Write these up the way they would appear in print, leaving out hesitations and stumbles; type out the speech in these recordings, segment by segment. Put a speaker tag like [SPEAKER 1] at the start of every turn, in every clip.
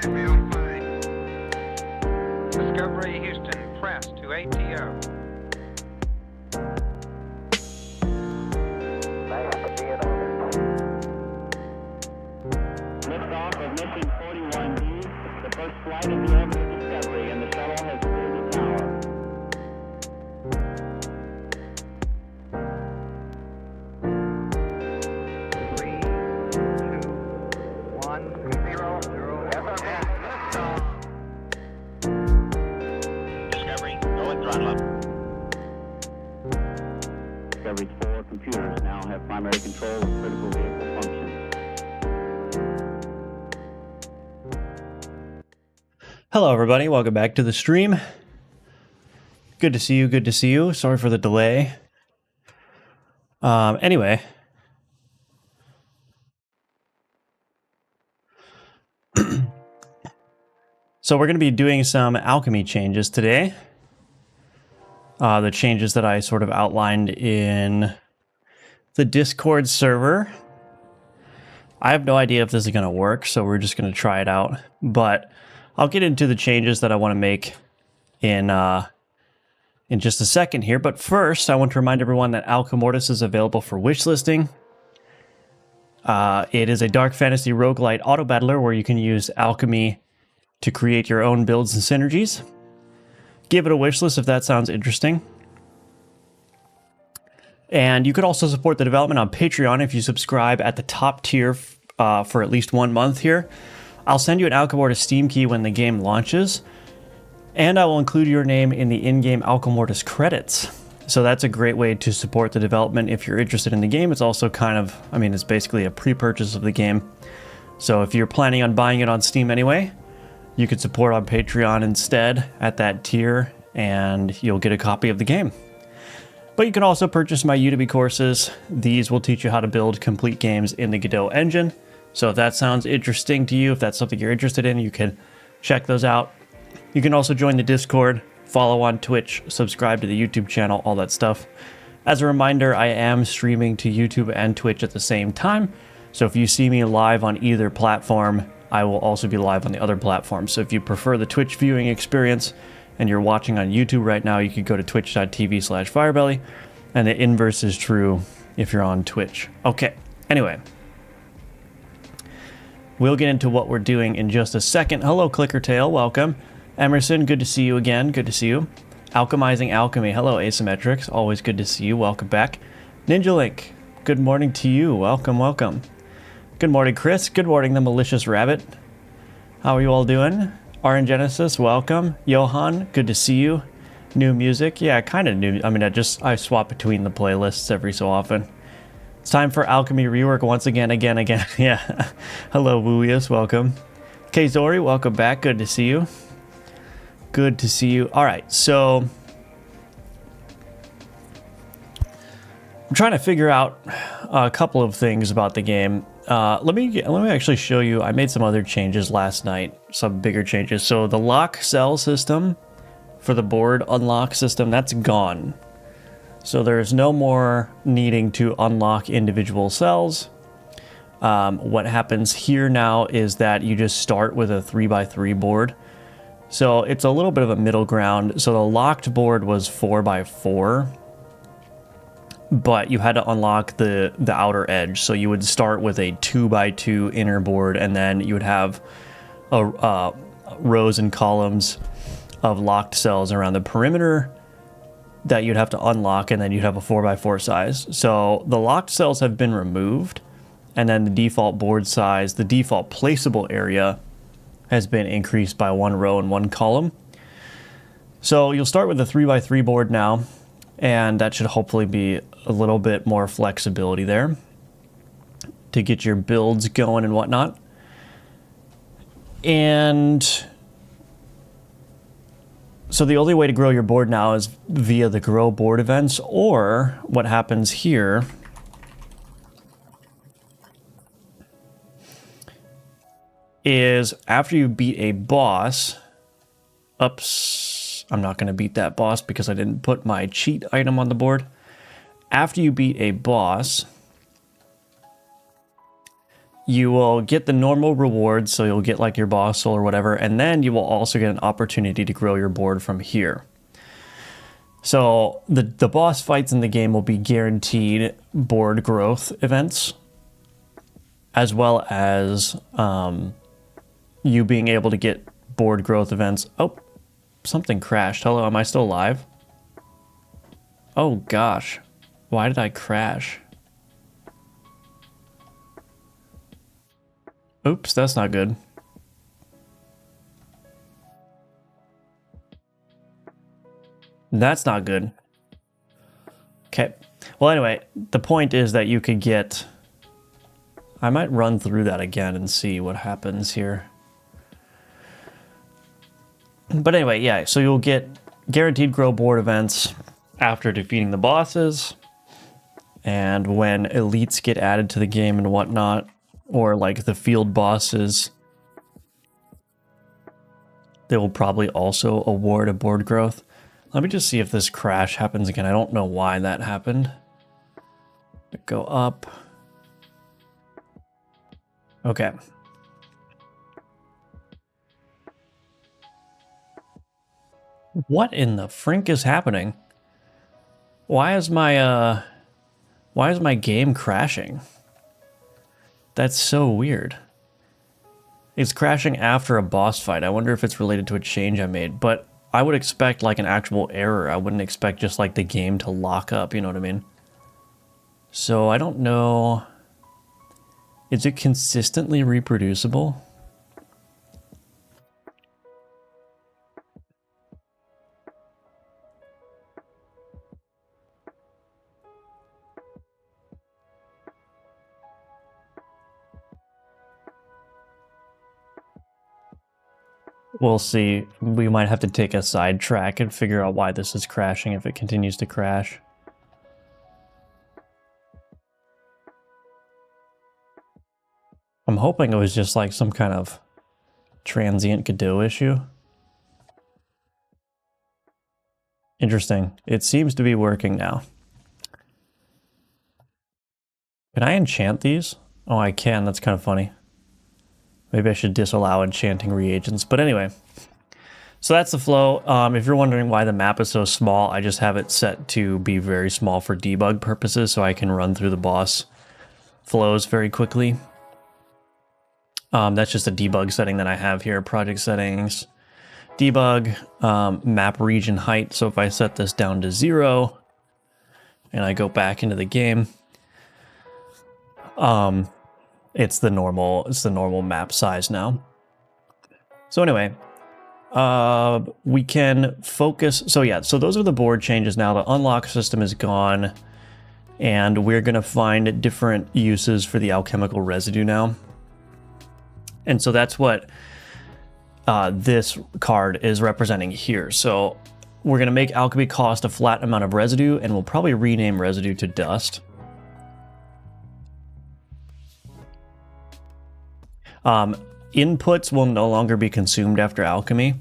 [SPEAKER 1] Discovery Houston, press to ATO.
[SPEAKER 2] Liftoff of mission 41D, the first flight in the orbit of Discovery, and the shuttle has cleared the tower.
[SPEAKER 3] Discovery, go and throttle up.
[SPEAKER 2] Discovery's 4 computers now have primary control of critical vehicle functions.
[SPEAKER 4] Hello everybody, welcome back to the stream. Good to see you, good to see you. Sorry for the delay. Anyway. So we're going to be doing some Alchemy changes today. The changes that I sort of outlined in the Discord server. I have no idea if this is going to work, so we're just going to try it out. But I'll get into the changes that I want to make in just a second here. But first, I want to remind everyone that Alchemortis is available for wishlisting. It is a dark fantasy roguelite auto battler where you can use alchemy to create your own builds and synergies. Give it a wishlist if that sounds interesting. And you could also support the development on Patreon if you subscribe at the top tier for at least 1 month here. I'll send you an Alchemortis Steam key when the game launches, and I will include your name in the in-game Alchemortis credits. So that's a great way to support the development if you're interested in the game. It's also kind of, I mean, it's basically a pre-purchase of the game. So if you're planning on buying it on Steam anyway, you could support on Patreon instead at that tier, and you'll get a copy of the game. But you can also purchase my Udemy courses. These will teach you how to build complete games in the Godot engine. So if that sounds interesting to you, if that's something you're interested in, you can check those out. You can also join the Discord, follow on Twitch, subscribe to the YouTube channel, all that stuff. As a reminder, I am streaming to YouTube and Twitch at the same time. So if you see me live on either platform, I will also be live on the other platform. So if you prefer the Twitch viewing experience and you're watching on YouTube right now, you could go to twitch.tv/firebelly. And the inverse is true if you're on Twitch. Okay, anyway. We'll get into what we're doing in just a second. Hello, Clickertail. Welcome. Emerson, good to see you again. Good to see you. Alchemizing Alchemy. Hello, Asymmetrics. Always good to see you. Welcome back. Ninja Link, good morning to you. Welcome, welcome. Good morning, Chris. Good morning, the Malicious Rabbit. How are you all doing? RN Genesis, welcome. Johan, good to see you. New music. Yeah, kind of new. I mean, I swap between the playlists every so often. It's time for Alchemy Rework once again. Yeah. Hello, Wooius. Welcome. Kzori, welcome back. Good to see you. Good to see you. All right, so I'm trying to figure out a couple of things about the game. Let me actually show you. I made some other changes last night, some bigger changes. So the lock cell system for the board unlock system, that's gone. So there's no more needing to unlock individual cells. What happens here now is that you just start with a 3x3 board. So it's a little bit of a middle ground. So the locked board was 4x4, but you had to unlock the outer edge. So you would start with a 2x2 inner board, and then you would have rows and columns of locked cells around the perimeter that you'd have to unlock, and then you'd have a 4x4 size. So the locked cells have been removed, and then the default board size, the default placeable area, has been increased by 1 row and 1 column. So you'll start with a 3x3 board now, and that should hopefully be a little bit more flexibility there to get your builds going and whatnot. And so the only way to grow your board now is via the grow board events, or what happens here is after you beat a boss, oops, I'm not going to beat that boss because I didn't put my cheat item on the board. After you beat a boss, you will get the normal rewards, so you'll get like your boss soul or whatever, and then you will also get an opportunity to grow your board from here. So the boss fights in the game will be guaranteed board growth events, as well as you being able to get board growth events. Oh, something crashed. Hello, am I still live? Oh gosh, why did I crash? Oops, that's not good. That's not good. Okay. Well, anyway, the point is that you could get... I might run through that again and see what happens here. But anyway, yeah, so you'll get guaranteed grow board events after defeating the bosses, and when elites get added to the game and whatnot, or like the field bosses, they will probably also award a board growth. Let me just see if this crash happens again. I don't know why that happened. Go up. Okay. What in the frink is happening? Why is my game crashing? That's so weird. It's crashing after a boss fight. I wonder if it's related to a change I made, but I would expect like an actual error. I wouldn't expect just like the game to lock up, you know what I mean? So I don't know. Is it consistently reproducible? We'll see. We might have to take a side track and figure out why this is crashing if it continues to crash. I'm hoping it was just like some kind of transient Godot issue. Interesting. It seems to be working now. Can I enchant these? Oh, I can. That's kind of funny. Maybe I should disallow enchanting reagents. But anyway, so that's the flow. If you're wondering why the map is so small, I just have it set to be very small for debug purposes so I can run through the boss flows very quickly. That's just a debug setting that I have here. Project settings, debug, map region height. So if I set this down to 0 and I go back into the game, it's the normal map size now. So anyway, we can focus. So yeah, so those are the board changes now. The unlock system is gone, and we're gonna find different uses for the alchemical residue now. And so that's what this card is representing here. So we're gonna make alchemy cost a flat amount of residue, and we'll probably rename residue to dust. Inputs will no longer be consumed after alchemy.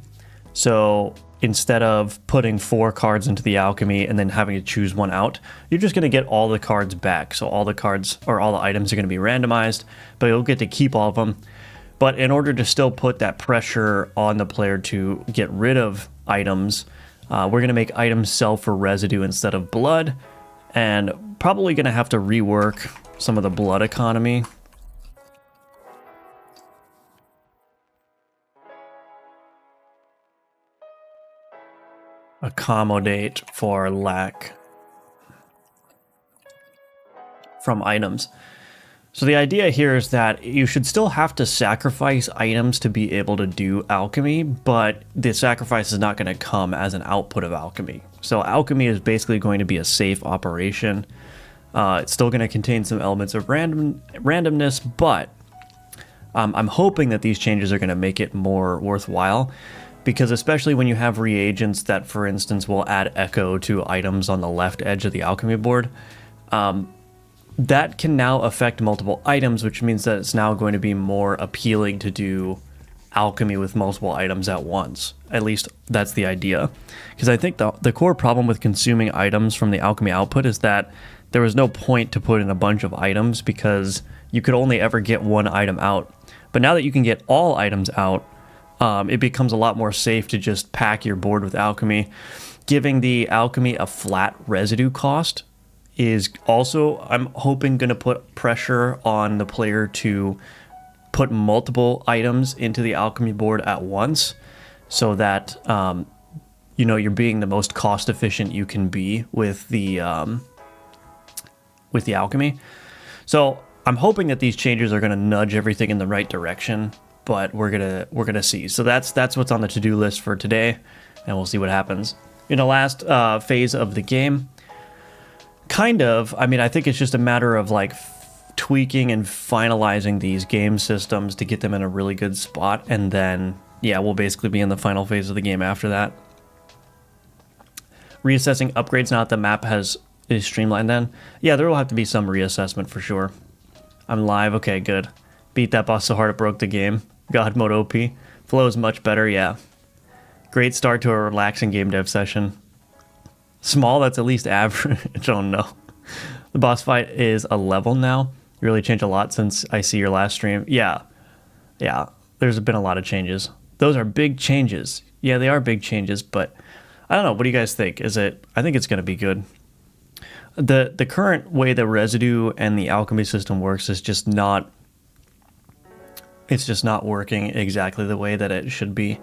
[SPEAKER 4] So instead of putting 4 cards into the alchemy and then having to choose one out, you're just going to get all the cards back. So all the cards or all the items are going to be randomized, but you'll get to keep all of them. But in order to still put that pressure on the player to get rid of items, we're going to make items sell for residue instead of blood, and probably going to have to rework some of the blood economy. Accommodate for lack from items. So the idea here is that you should still have to sacrifice items to be able to do alchemy, but the sacrifice is not going to come as an output of alchemy. So alchemy is basically going to be a safe operation. It's still going to contain some elements of randomness, but I'm hoping that these changes are going to make it more worthwhile. Because especially when you have reagents that, for instance, will add echo to items on the left edge of the alchemy board, that can now affect multiple items, which means that it's now going to be more appealing to do alchemy with multiple items at once. At least that's the idea. Because I think the core problem with consuming items from the alchemy output is that there was no point to put in a bunch of items because you could only ever get one item out. But now that you can get all items out, it becomes a lot more safe to just pack your board with Alchemy. Giving the Alchemy a flat residue cost is also, I'm hoping, going to put pressure on the player to put multiple items into the Alchemy board at once, so that you know, you're being the most cost efficient you can be with the Alchemy. So I'm hoping that these changes are going to nudge everything in the right direction, but we're gonna see. So that's what's on the to-do list for today, and we'll see what happens in the last phase of the game. Kind of, I mean, I think it's just a matter of like tweaking and finalizing these game systems to get them in a really good spot, and then yeah, we'll basically be in the final phase of the game after that. Reassessing upgrades now that the map is streamlined then. Yeah, there will have to be some reassessment for sure. I'm live, okay, good. Beat that boss so hard it broke the game. God mode OP. Flow is much better, yeah. Great start to a relaxing game dev session. Small, that's at least average. Oh no. The boss fight is a level now. You really changed a lot since I see your last stream. Yeah, there's been a lot of changes. Those are big changes. Yeah, they are big changes, but I don't know. What do you guys think? I think it's going to be good. The current way the residue and the alchemy system works is just not, it's just not working exactly the way that it should be.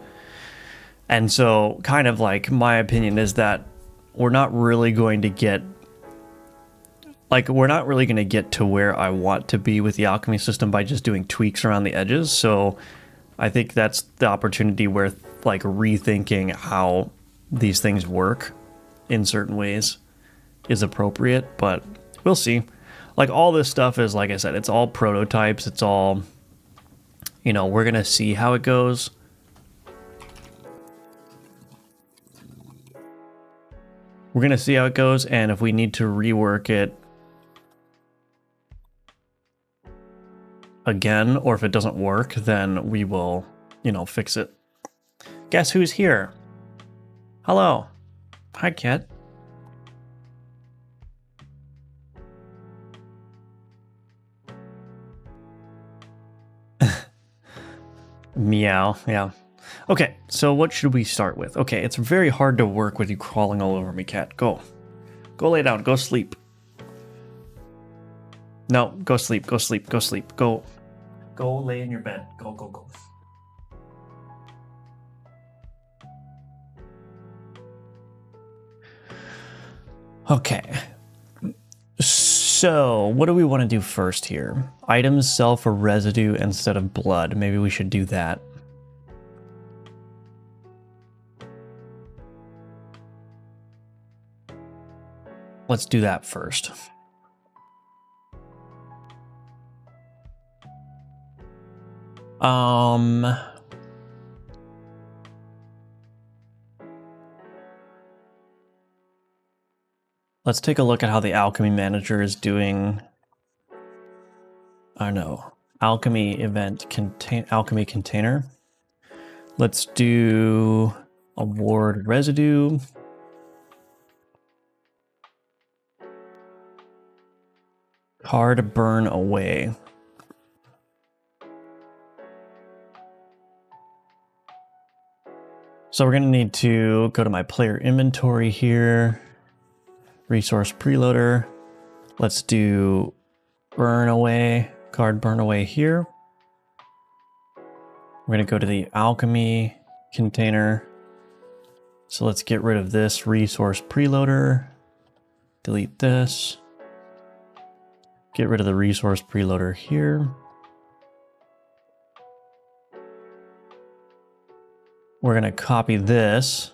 [SPEAKER 4] And so kind of like my opinion is that we're not really going to get to where I want to be with the alchemy system by just doing tweaks around the edges. So I think that's the opportunity where like rethinking how these things work in certain ways is appropriate, but we'll see. Like all this stuff is, like I said, it's all prototypes. It's all, you know, we're going to see how it goes. We're going to see how it goes, and if we need to rework it again, or if it doesn't work, then we will, you know, fix it. Guess who's here? Hello. Hi, cat. Meow, yeah. Okay, so what should we start with? Okay, it's very hard to work with you crawling all over me, cat. Go. Go lay down. Go sleep. No, go sleep. Go sleep. Go sleep. Go. Go lay in your bed. Go, go, go. Okay. So, what do we want to do first here? Items sell for residue instead of blood. Maybe we should do that. Let's do that first. Let's take a look at how the Alchemy Manager is doing. I know. Alchemy event Alchemy container. Let's do award residue. Card burn away. So we're going to need to go to my player inventory here. Resource preloader. Let's do burn away, card burn away here. We're going to go to the alchemy container. So let's get rid of this resource preloader. Delete this. Get rid of the resource preloader here. We're going to copy this.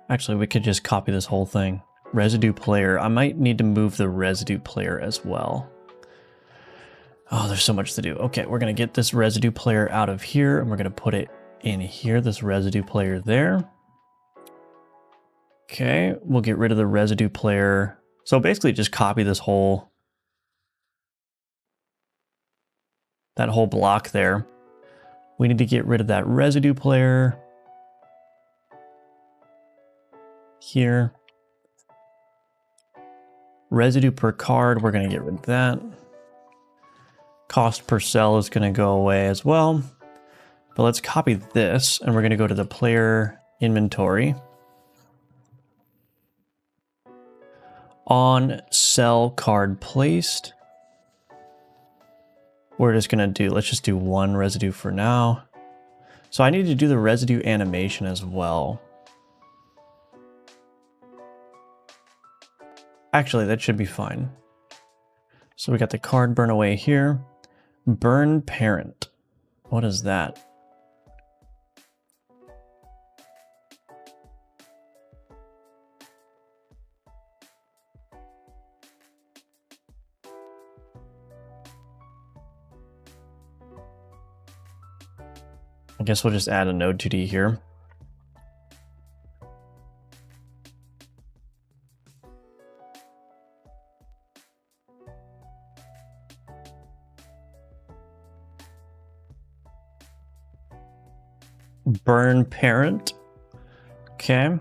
[SPEAKER 4] Actually, we could just copy this whole thing. Residue player. I might need to move the residue player as well. Oh, there's so much to do. Okay, we're going to get this residue player out of here, and we're going to put it in here, this residue player there. Okay, we'll get rid of the residue player. So basically just copy this whole, that whole block there. We need to get rid of that residue player. Here. Residue per card, we're going to get rid of that. Cost per cell is going to go away as well. But let's copy this, and we're going to go to the player inventory. On cell card placed. We're just going to do, let's just do one residue for now. So I need to do the residue animation as well. Actually, that should be fine. So we got the card burn away here. Burn parent. What is that? I guess we'll just add a node 2D here. Burn parent. Okay.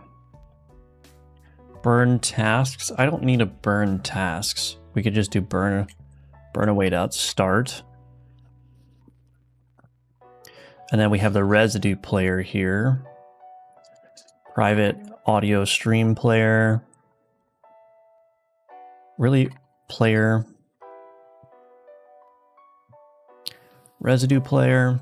[SPEAKER 4] Burn tasks. I don't need a burn tasks. We could just do burn await out start. And then we have the residue player here. Private audio stream player. Really player. Residue player.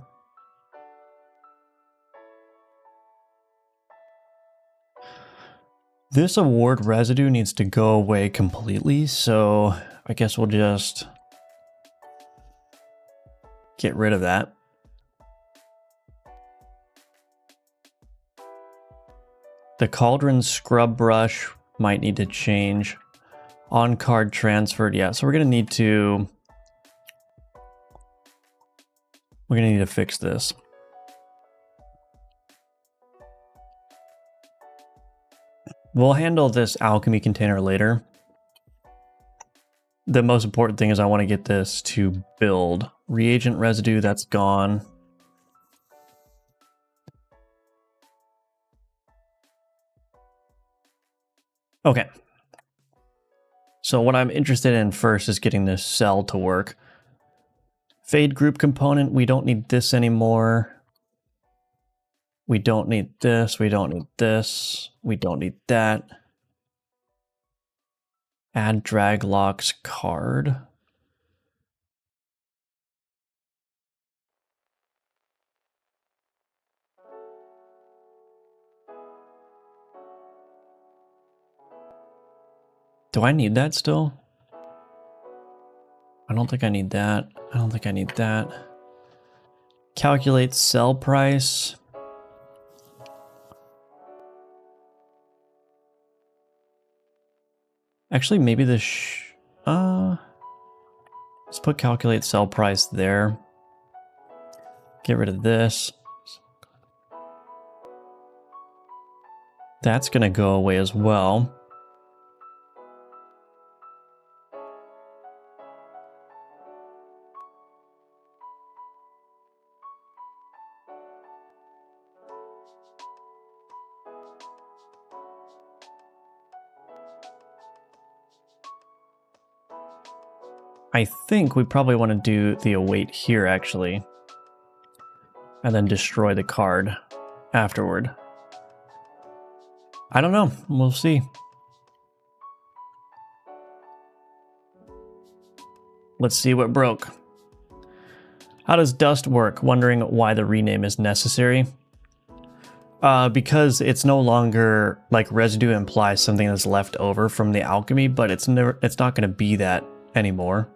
[SPEAKER 4] This award residue needs to go away completely, so I guess we'll just get rid of that. The cauldron scrub brush might need to change. On card transferred, yeah, so we're gonna need to fix this. We'll handle this alchemy container later. The most important thing is I want to get this to build. Reagent residue, that's gone. Okay. So what I'm interested in first is getting this cell to work. Fade group component, we don't need this anymore. We don't need this, we don't need this, we don't need that. Add drag locks card. Do I need that still? I don't think I need that. I don't think I need that. Calculate sell price. Actually, maybe this, let's put calculate sell price there. Get rid of this. That's gonna go away as well. I think we probably want to do the await here, actually. And then destroy the card afterward. I don't know. We'll see. Let's see what broke. How does dust work? Wondering why the rename is necessary. Because it's no longer, like, residue implies something that's left over from the alchemy, but it's not going to be that anymore.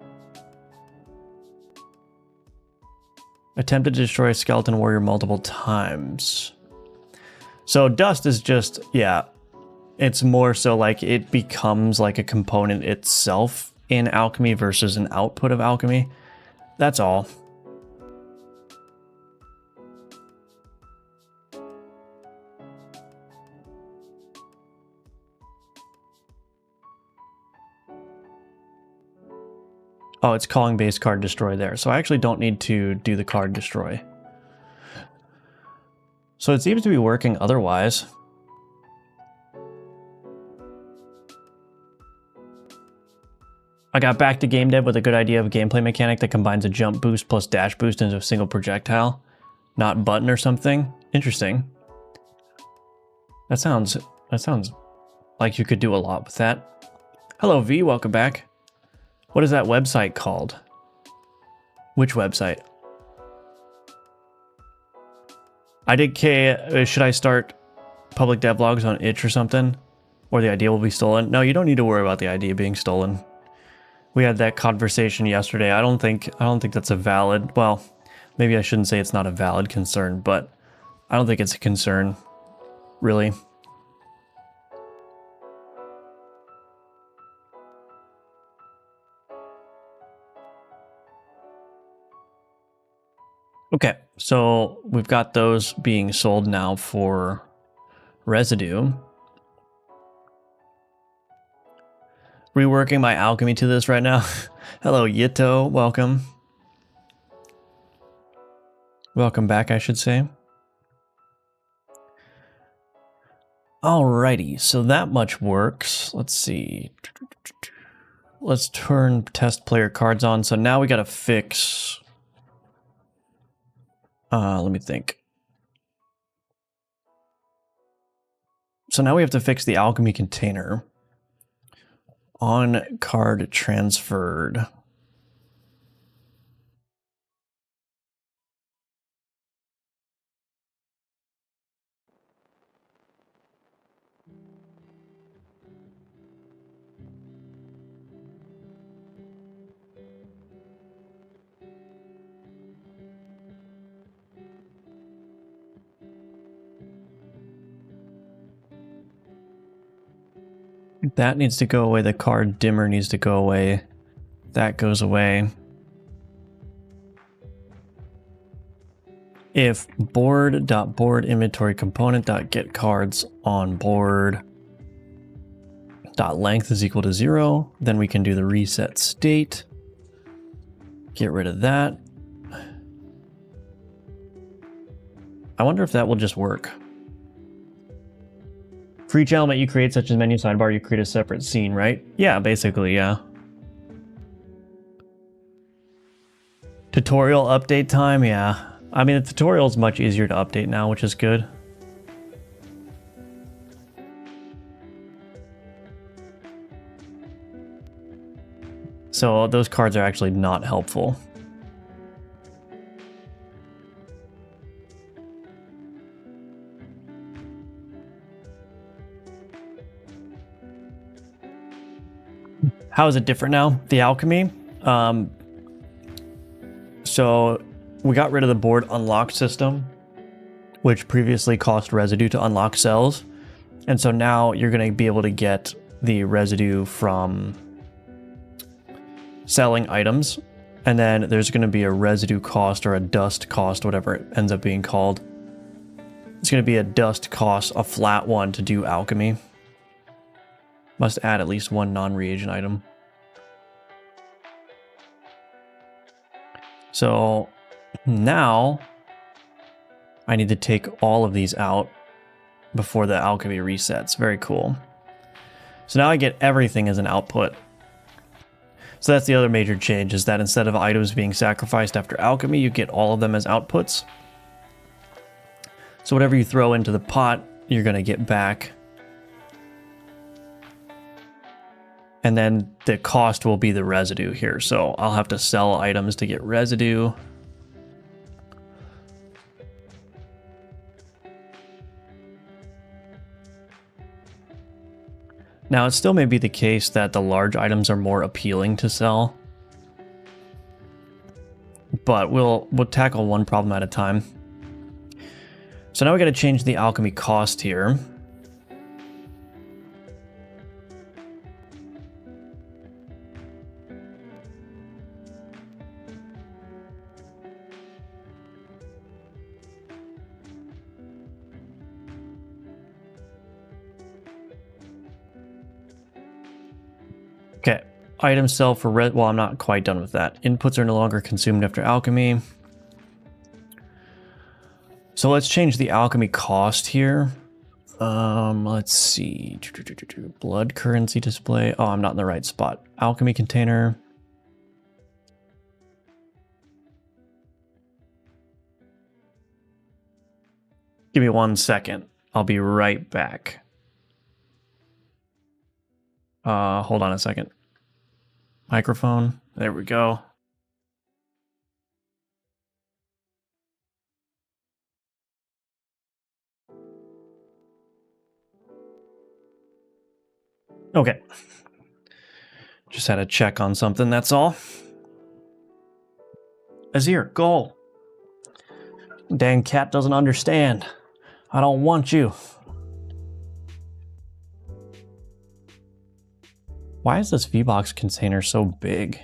[SPEAKER 4] Attempted to destroy a skeleton warrior multiple times. So dust is just, yeah, it's more so like it becomes like a component itself in alchemy versus an output of alchemy. That's all. Oh, it's calling base card destroy there. So I actually don't need to do the card destroy. So it seems to be working otherwise. I got back to game dev with a good idea of a gameplay mechanic that combines a jump boost plus dash boost into a single projectile, not button or something. Interesting. That sounds like you could do a lot with that. Hello V, welcome back. What is that website called? Which website? I did K, should I start public devlogs on itch or something? Or the idea will be stolen? No, you don't need to worry about the idea being stolen. We had that conversation yesterday. I don't think that's a valid, well, maybe I shouldn't say it's not a valid concern, but I don't think it's a concern, really. Okay, so we've got those being sold now for residue. Reworking my alchemy to this right now. Hello, Yito. Welcome. Welcome back, I should say. Alrighty, so that much works. Let's see. Let's turn test player cards on. So now we gotta fix... let me think. So now we have to fix the alchemy container. On card transferred. That needs to go away. The card dimmer needs to go away. That goes away. If board.board inventory component.get cards on board dot length is equal to 0, then we can do the reset state. Get rid of that. I wonder if that will just work. For each element you create, such as menu sidebar, you create a separate scene, right? Yeah, basically, yeah. Tutorial update time, yeah. I mean, the tutorial is much easier to update now, which is good. So those cards are actually not helpful. How is it different now? The alchemy. So we got rid of the board unlock system, which previously cost residue to unlock cells. And so now you're going to be able to get the residue from selling items. And then there's going to be a residue cost or a dust cost, whatever it ends up being called. It's going to be a dust cost, a flat one to do alchemy. Must add at least one non-reagent item. So now I need to take all of these out before the alchemy resets. Very cool. So now I get everything as an output. So that's the other major change, is that instead of items being sacrificed after alchemy, you get all of them as outputs. So whatever you throw into the pot, you're going to get back. And then the cost will be the residue here. So I'll have to sell items to get residue. Now, it still may be the case that the large items are more appealing to sell. But we'll tackle one problem at a time. So now we got to change the alchemy cost here. Okay, items sell for red. Well, I'm not quite done with that. Inputs are no longer consumed after alchemy. So let's change the alchemy cost here. Let's see. Blood currency display. Oh, I'm not in the right spot. Alchemy container. Give me 1 second. I'll be right back. Hold on a second. Microphone. There we go. Okay. Just had to check on something, that's all. Azir, go. Dang cat doesn't understand. I don't want you. Why is this V-Box container so big?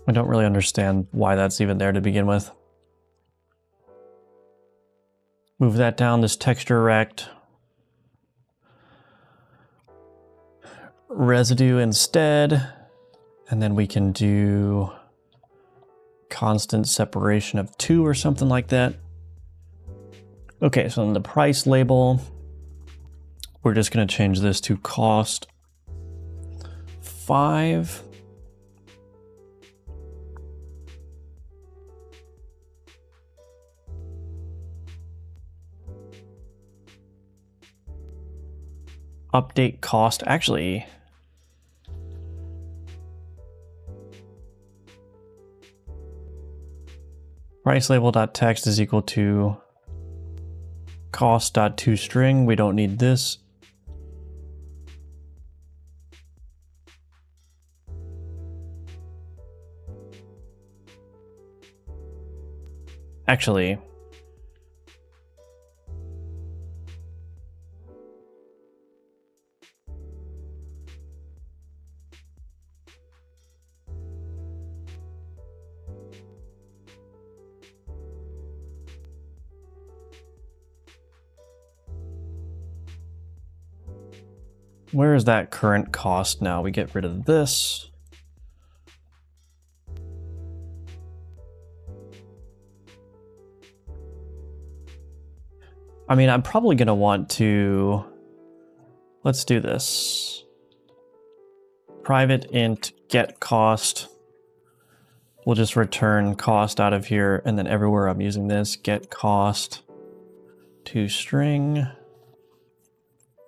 [SPEAKER 4] I don't really understand why that's even there to begin with. Move that down, this texture rect. Residue instead. And then we can do constant separation of 2 or something like that. Okay, so in the price label, we're just going to change this to cost 5. Update cost, actually. Price label.text is equal to cost.toString. We don't need this. Actually, where is that current cost now? We get rid of this. I mean, I'm probably going to want to... Let's do this. Private int get cost. We'll just return cost out of here, and then everywhere I'm using this, get cost to string,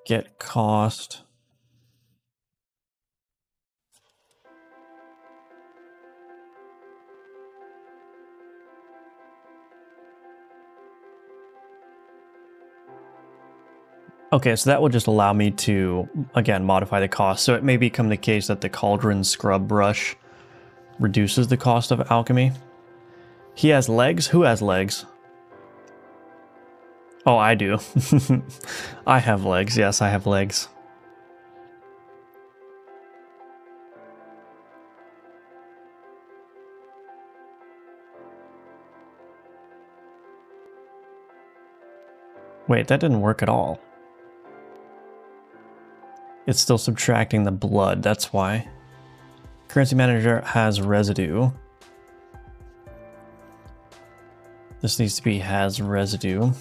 [SPEAKER 4] get cost. Okay, so that will just allow me to, again, modify the cost. So it may become the case that the Cauldron Scrub Brush reduces the cost of Alchemy. He has legs? Who has legs? Oh, I do. I have legs. Yes, I have legs. Wait, that didn't work at all. It's still subtracting the blood, that's why. Currency Manager has residue. This needs to be has residue.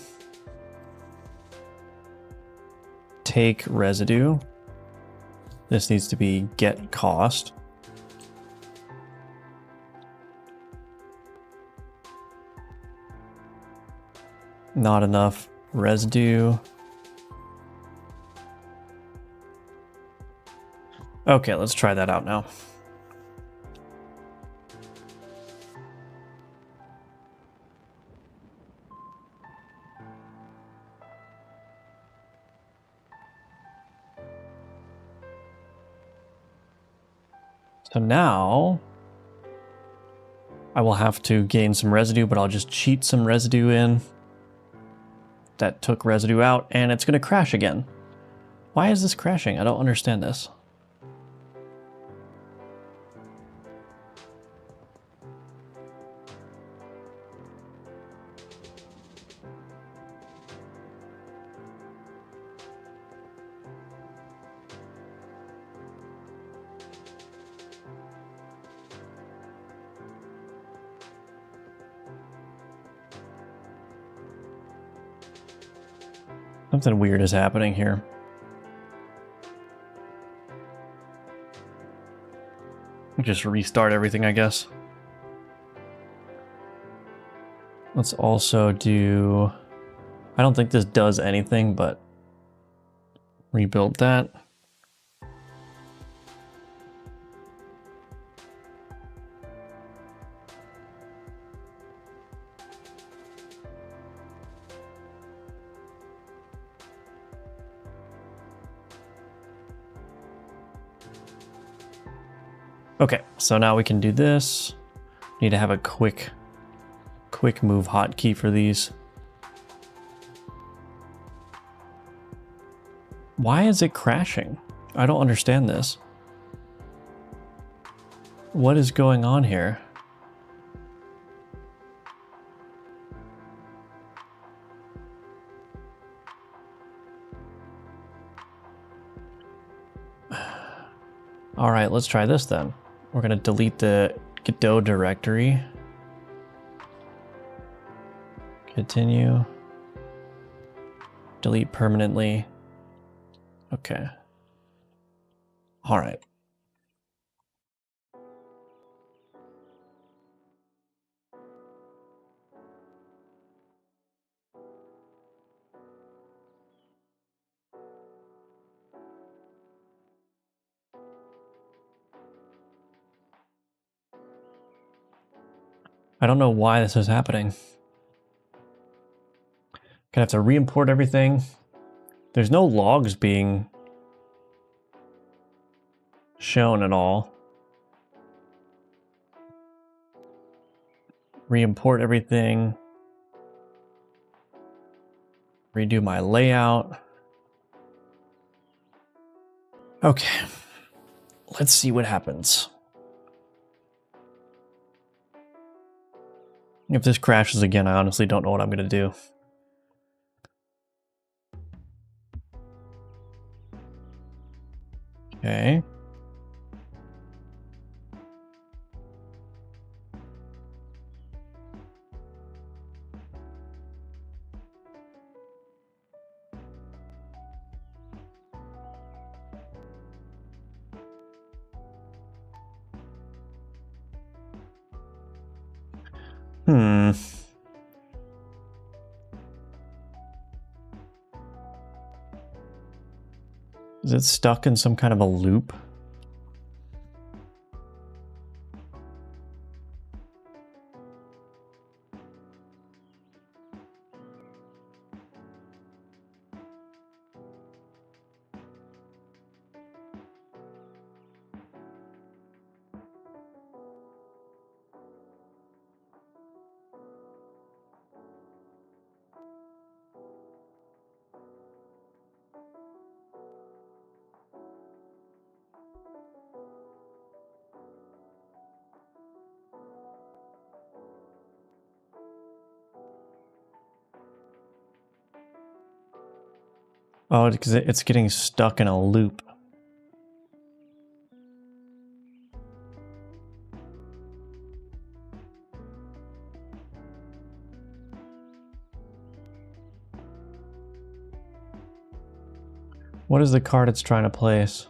[SPEAKER 4] Take residue. This needs to be get cost. Not enough residue. Okay, let's try that out now. So now I will have to gain some residue, but I'll just cheat some residue in. That took residue out, and it's going to crash again. Why is this crashing? I don't understand this. Something weird is happening here. Just restart everything, I guess. Let's also do... I don't think this does anything, but rebuild that. Okay, so now we can do this. Need to have a quick move hotkey for these. Why is it crashing? I don't understand this. What is going on here? All right, let's try this then. We're gonna delete the Godot directory. Continue. Delete permanently. Okay. All right. I don't know why this is happening. Gonna have to re-import everything. There's no logs being shown at all. Re-import everything. Redo my layout. Okay. Let's see what happens. If this crashes again, I honestly don't know what I'm gonna do. Okay. Is it stuck in some kind of a loop? Oh, because it's getting stuck in a loop. What is the card it's trying to place?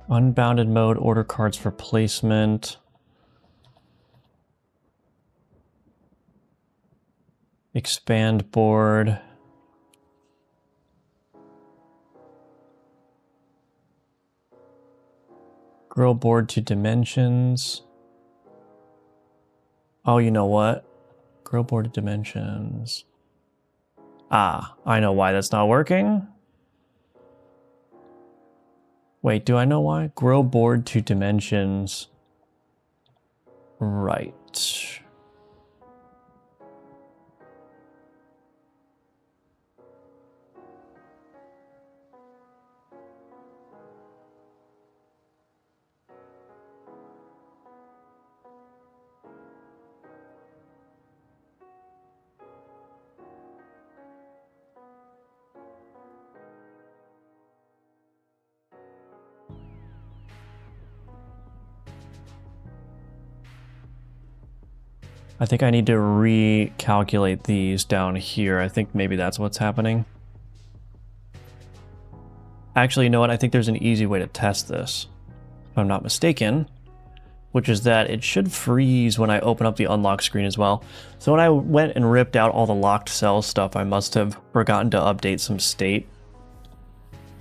[SPEAKER 4] Unbounded mode, order cards for placement. Expand board. Grow board to dimensions. Oh, you know what? Grow board to dimensions. Ah, I know why that's not working. Wait, do I know why? Grow board to dimensions. Right. I think I need to recalculate these down here. I think maybe that's what's happening. Actually, you know what? I think there's an easy way to test this, if I'm not mistaken, which is that it should freeze when I open up the unlock screen as well. So when I went and ripped out all the locked cell stuff, I must have forgotten to update some state.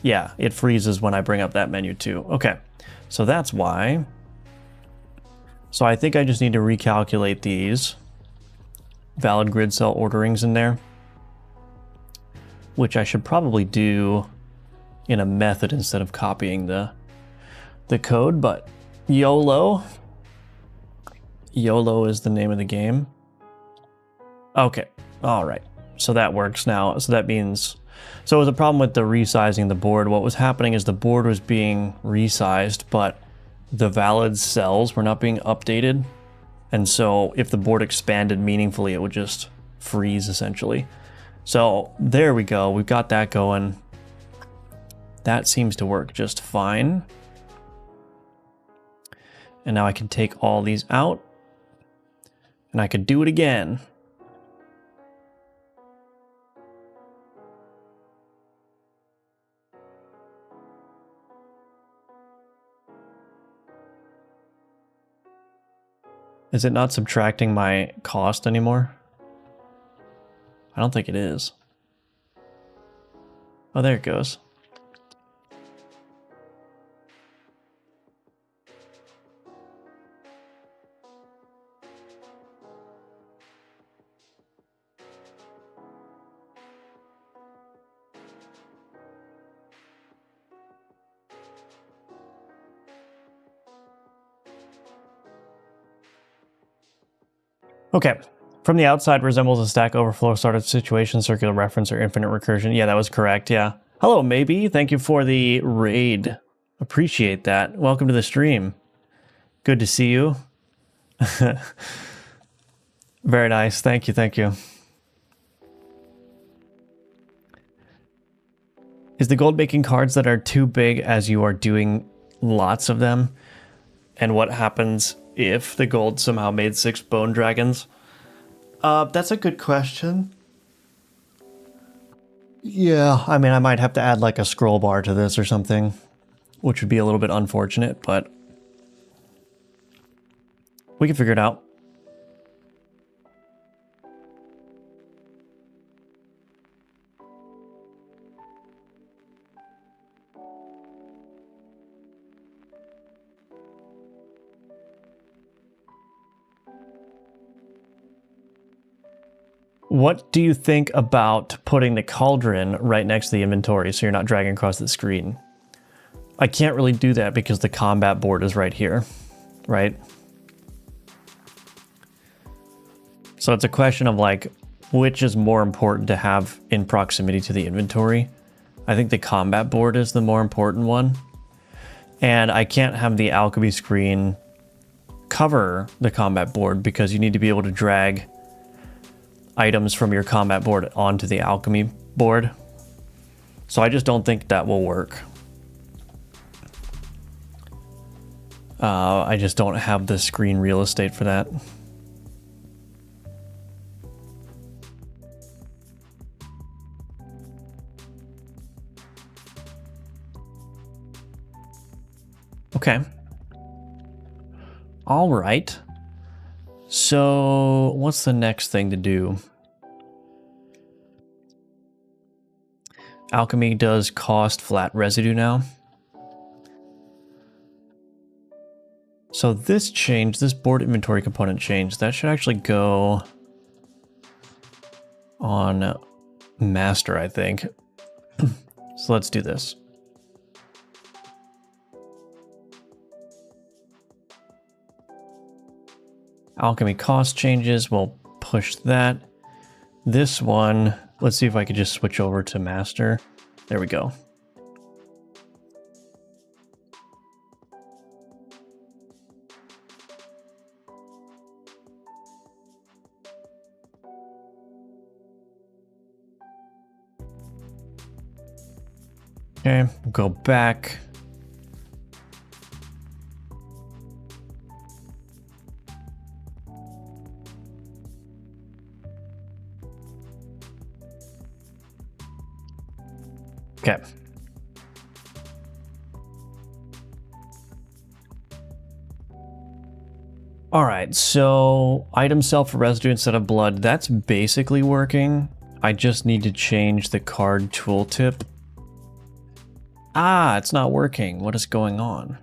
[SPEAKER 4] Yeah, it freezes when I bring up that menu too. Okay, so that's why. So I think I just need to recalculate these valid grid cell orderings in there, which I should probably do in a method instead of copying the code, but YOLO. YOLO is the name of the game. Okay, all right. So that works now. So that means, so it was a problem with the resizing the board. What was happening is the board was being resized, but the valid cells were not being updated. And so if the board expanded meaningfully, it would just freeze essentially. So there we go. We've got that going. That seems to work just fine. And now I can take all these out and I could do it again. Is it not subtracting my cost anymore? I don't think it is. Oh, there it goes. Okay, from the outside resembles a Stack Overflow sort of situation, circular reference, or infinite recursion. Yeah, that was correct, yeah. Hello, Maybe. Thank you for the raid. Appreciate that. Welcome to the stream. Good to see you. Very nice. Thank you, thank you. Is the gold making cards that are too big as you are doing lots of them? And what happens if the gold somehow made 6 bone dragons? That's a good question. Yeah, I mean, I might have to add like a scroll bar to this or something, which would be a little bit unfortunate, but we can figure it out. What do you think about putting the cauldron right next to the inventory so you're not dragging across the screen? I can't really do that because the combat board is right here, right? So it's a question of like, which is more important to have in proximity to the inventory? I think the combat board is the more important one. And I can't have the alchemy screen cover the combat board because you need to be able to drag items from your combat board onto the alchemy board. So I just don't think that will work. I just don't have the screen real estate for that. Okay. All right. So what's the next thing to do? Alchemy does cost flat residue now. So this change, this board inventory component change, that should actually go on master, I think. So let's do this. Alchemy cost changes, we'll push that. This one, let's see if I could just switch over to master. There we go. Okay, we'll go back. All right, so item sell for residue instead of blood. That's basically working. I just need to change the card tooltip. Ah, it's not working. What is going on?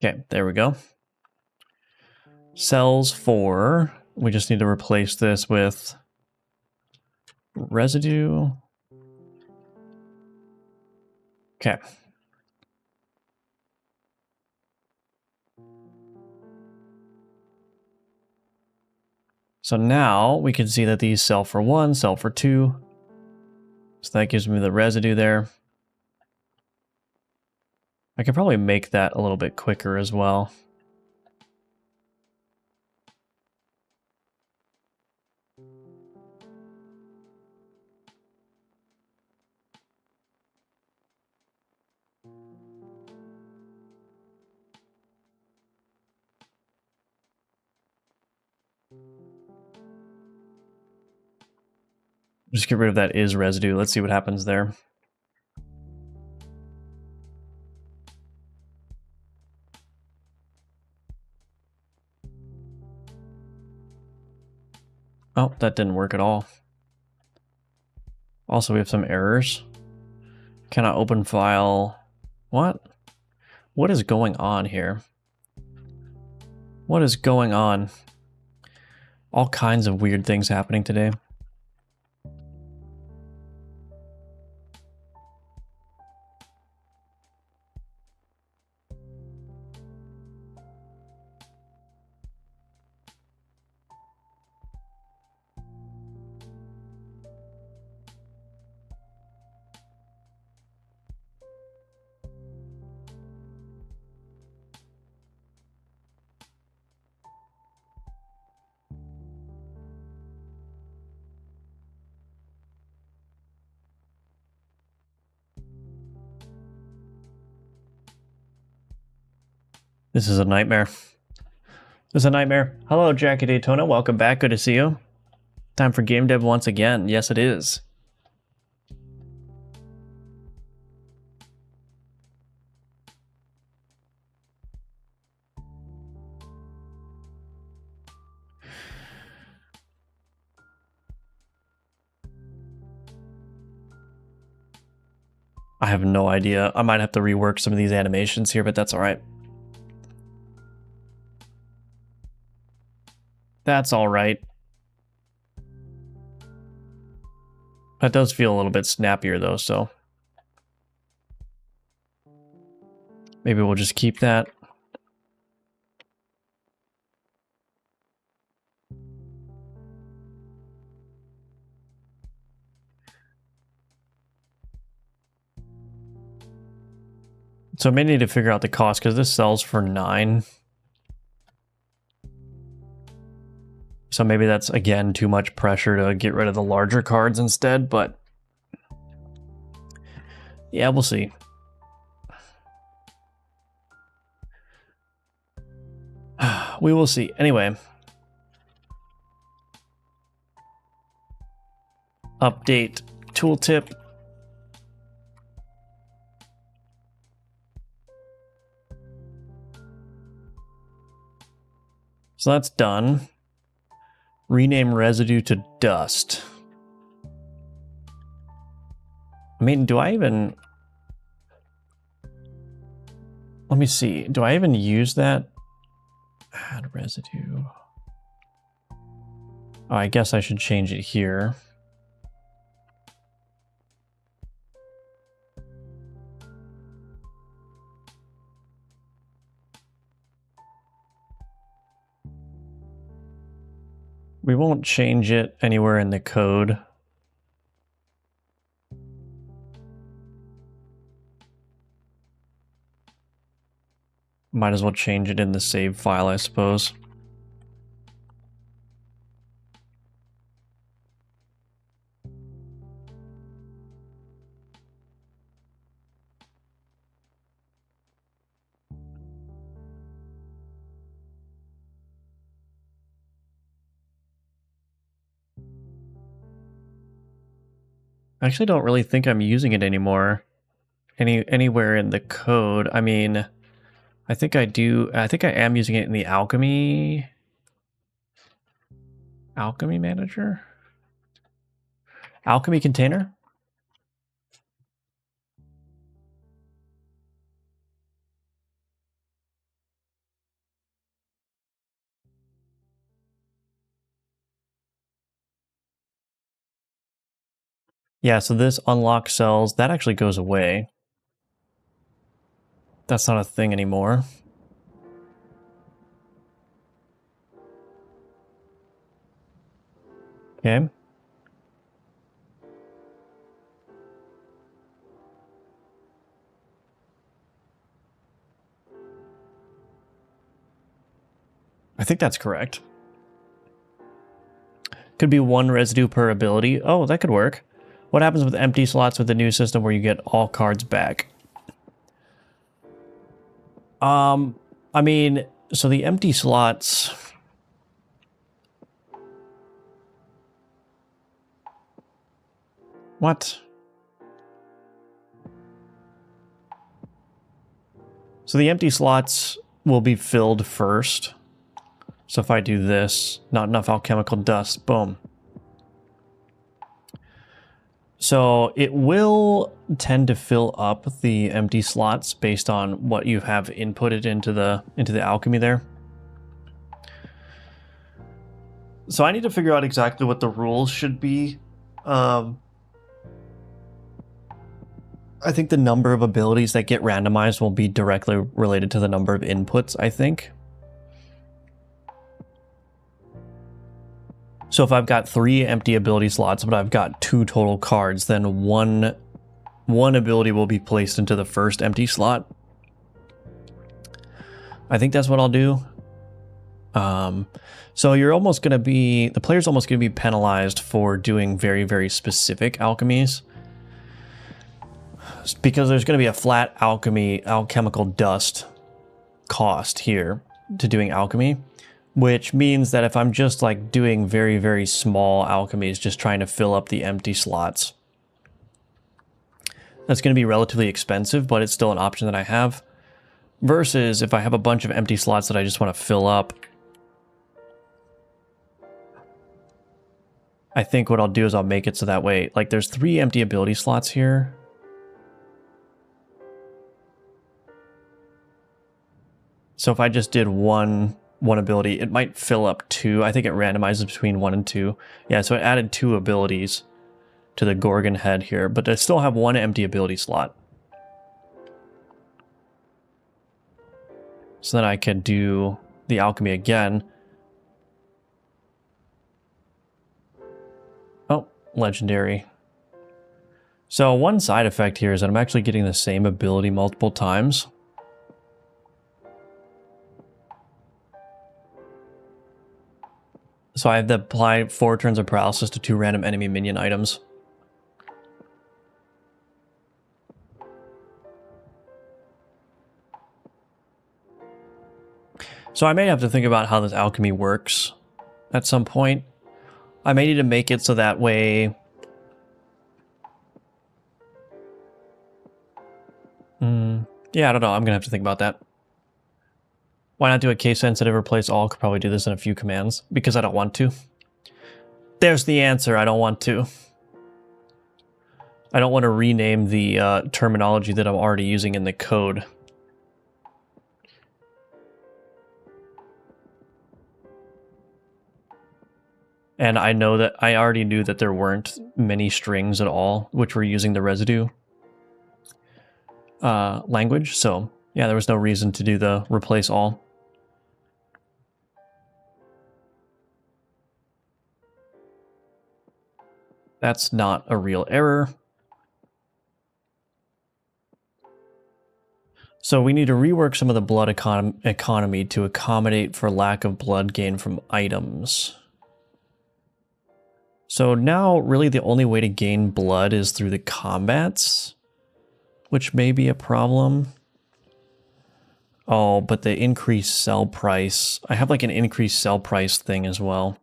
[SPEAKER 4] Okay, there we go. Cells for, we just need to replace this with residue. Okay. So now we can see that these sell for 1, sell for 2. So that gives me the residue there. I could probably make that a little bit quicker as well. Just get rid of that is residue. Let's see what happens there. Oh, that didn't work at all. Also, we have some errors. Cannot open file. What? What is going on here? What is going on? All kinds of weird things happening today. This is a nightmare. This is a nightmare. Hello, Jackie Daytona. Welcome back. Good to see you. Time for game dev once again. Yes, it is. I have no idea. I might have to rework some of these animations here, but that's all right. That's all right. That does feel a little bit snappier though, so maybe we'll just keep that. So I may need to figure out the cost because this sells for 9. So maybe that's, again, too much pressure to get rid of the larger cards instead, but yeah, we'll see. We will see. Anyway. Update tooltip. So that's done. Rename residue to dust. I mean, do I even... Let me see. Do I even use that? Add residue. Oh, I guess I should change it here. We won't change it anywhere in the code. Might as well change it in the save file, I suppose. I actually don't really think I'm using it anymore. Anywhere in the code. I mean, I think I do. I think I am using it in the Alchemy manager? Alchemy container? Yeah, so this unlock cells, that actually goes away. That's not a thing anymore. Okay. I think that's correct. Could be 1 residue per ability. Oh, that could work. What happens with empty slots with the new system where you get all cards back? I mean, so the empty slots... What? So the empty slots will be filled first. So if I do this, not enough alchemical dust, boom. So it will tend to fill up the empty slots based on what you have inputted into the alchemy there. So I need to figure out exactly what the rules should be. I think the number of abilities that get randomized will be directly related to the number of inputs, I think. So if I've got 3 empty ability slots, but I've got 2 total cards, then one ability will be placed into the first empty slot. I think that's what I'll do. So you're almost going to be... The player's almost going to be penalized for doing very, very specific alchemies. Because there's going to be a flat alchemical dust cost here to doing alchemy. Which means that if I'm just like doing very, very small alchemies, just trying to fill up the empty slots, that's going to be relatively expensive, but it's still an option that I have. Versus if I have a bunch of empty slots that I just want to fill up, I think what I'll do is I'll make it so that way, like there's 3 empty ability slots here. So if I just did one ability, it might fill up 2. I think it randomizes between 1 and 2. Yeah, so it added 2 abilities to the Gorgon head here, but I still have 1 empty ability slot. So then I could do the alchemy again. Oh, legendary. So one side effect here is that I'm actually getting the same ability multiple times. So I have to apply 4 turns of paralysis to 2 random enemy minion items. So I may have to think about how this alchemy works at some point. I may need to make it so that way... yeah, I don't know. I'm going to have to think about that. Why not do a case-sensitive replace all? Could probably do this in a few commands. Because I don't want to. There's the answer. I don't want to. I don't want to rename the terminology that I'm already using in the code. And I know that I already knew that there weren't many strings at all, which were using the residue language. So yeah, there was no reason to do the replace all. That's not a real error. So we need to rework some of the blood economy to accommodate for lack of blood gain from items. So now really the only way to gain blood is through the combats, which may be a problem. Oh, but the increased sell price. I have like an increased sell price thing as well.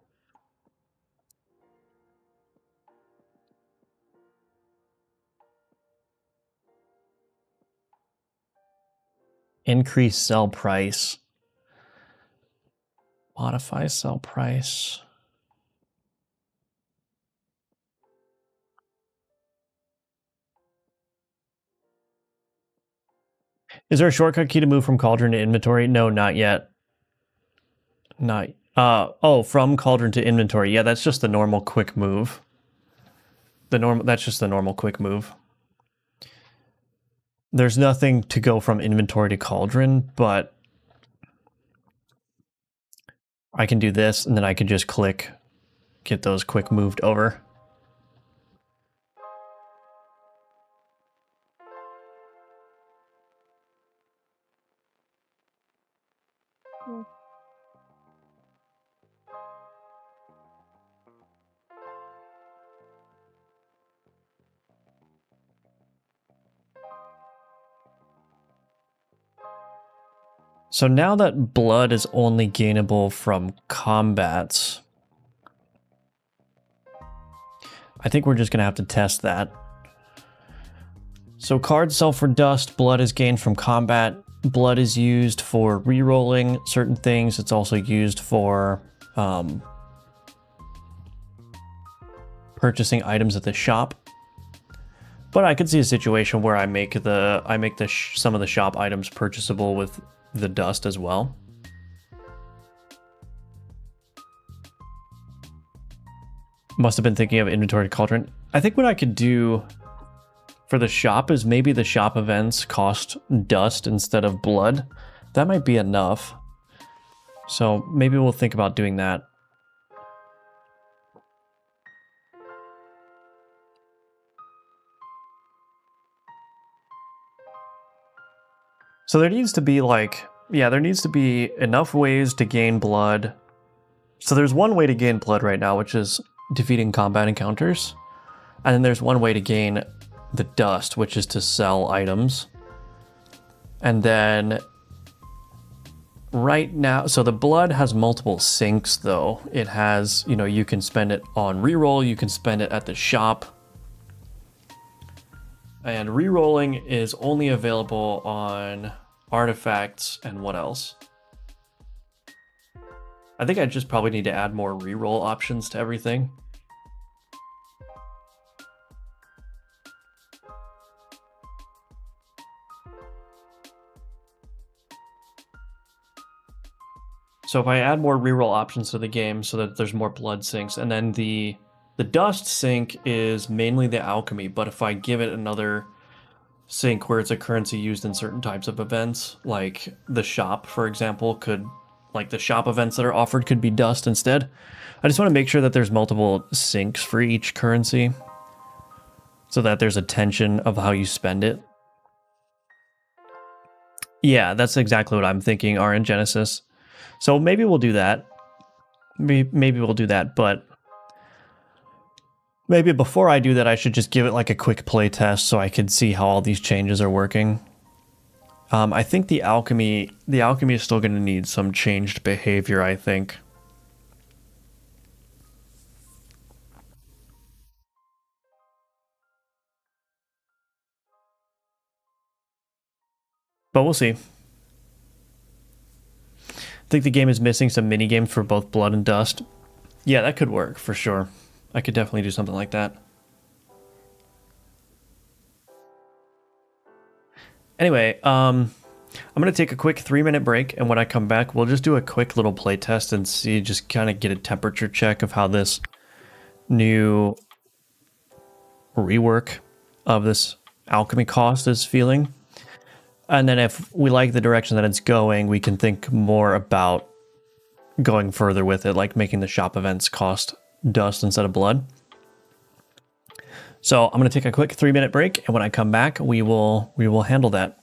[SPEAKER 4] Increase sell price. Modify sell price. Is there a shortcut key to move from Cauldron to inventory? No, not yet. Oh, from Cauldron to inventory. Yeah, that's just the normal quick move. That's just the normal quick move. There's nothing to go from inventory to Cauldron, but I can do this and then I can just click, get those quick moved over. So now that blood is only gainable from combats, I think we're just going to have to test that. So cards sell for dust, blood is gained from combat, blood is used for re-rolling certain things, it's also used for purchasing items at the shop. But I could see a situation where I make some of the shop items purchasable with the dust as well. Must have been thinking of inventory to Cauldron. I think what I could do for the shop is maybe the shop events cost dust instead of blood. That might be enough. So maybe we'll think about doing that. So there needs to be there needs to be enough ways to gain blood. So there's one way to gain blood right now, which is defeating combat encounters. And then there's one way to gain the dust, which is to sell items. And then right now, so the blood has multiple sinks though. It has, you can spend it on reroll, you can spend it at the shop. And rerolling is only available on artifacts and what else? I think I just probably need to add more reroll options to everything. So if I add more reroll options to the game so that there's more blood sinks, and then the dust sink is mainly the alchemy, but if I give it another sink where it's a currency used in certain types of events, like the shop, for example, the shop events that are offered could be dust instead. I just want to make sure that there's multiple sinks for each currency so that there's a tension of how you spend it. Yeah, that's exactly what I'm thinking, RN Genesis. So maybe we'll do that. Maybe we'll do that, but maybe before I do that, I should just give it like a quick play test so I can see how all these changes are working. I think the alchemy is still going to need some changed behavior, I think. But we'll see. I think the game is missing some mini games for both blood and dust. Yeah, that could work for sure. I could definitely do something like that. Anyway, I'm going to take a quick 3-minute break, and when I come back, we'll just do a quick little play test and see, just kind of get a temperature check of how this new rework of this alchemy cost is feeling. And then if we like the direction that it's going, we can think more about going further with it, like making the shop events cost dust instead of blood. So I'm going to take a quick 3-minute break, and when I come back, we will handle that.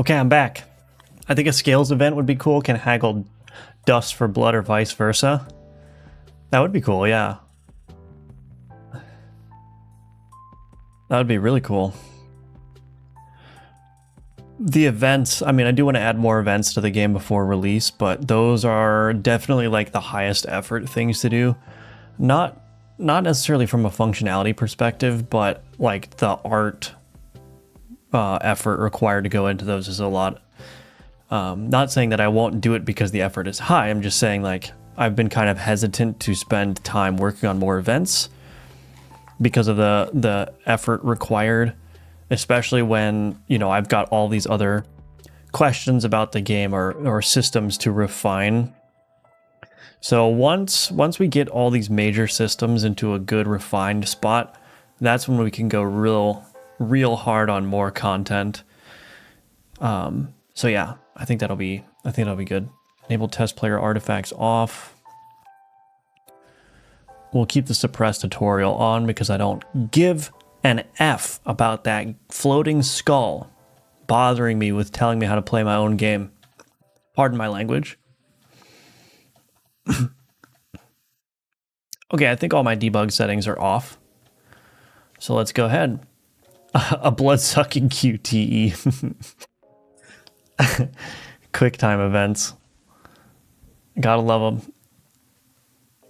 [SPEAKER 4] Okay, I'm back. I think a scales event would be cool. Can haggle dust for blood or vice versa. That would be cool, yeah. That would be really cool. The events, I mean, I do want to add more events to the game before release, but those are definitely like the highest effort things to do. Not necessarily from a functionality perspective, but like the art effort required to go into those is a lot. Not saying that I won't do it because the effort is high. I'm just saying like I've been kind of hesitant to spend time working on more events because of the effort required, especially when, you know, I've got all these other questions about the game or systems to refine. So once we get all these major systems into a good refined spot, that's when we can go real hard on more content. So yeah, I think that'll be good. Enable test player artifacts off. We'll keep the suppressed tutorial on because I don't give an F about that floating skull bothering me with telling me how to play my own game. Pardon my language. Okay, I think all my debug settings are off. So let's go ahead. A blood-sucking QTE. Quick time events. Gotta love them.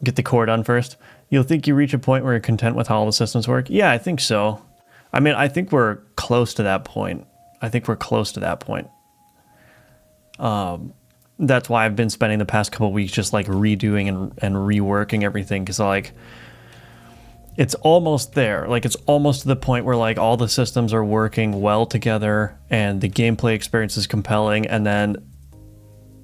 [SPEAKER 4] Get the core done first. You'll think you reach a point where you're content with how all the systems work? Yeah, I think so. I mean, I think we're close to that point. That's why I've been spending the past couple of weeks just like redoing and reworking everything, because like it's almost there. Like it's almost to the point where like all the systems are working well together and the gameplay experience is compelling, and then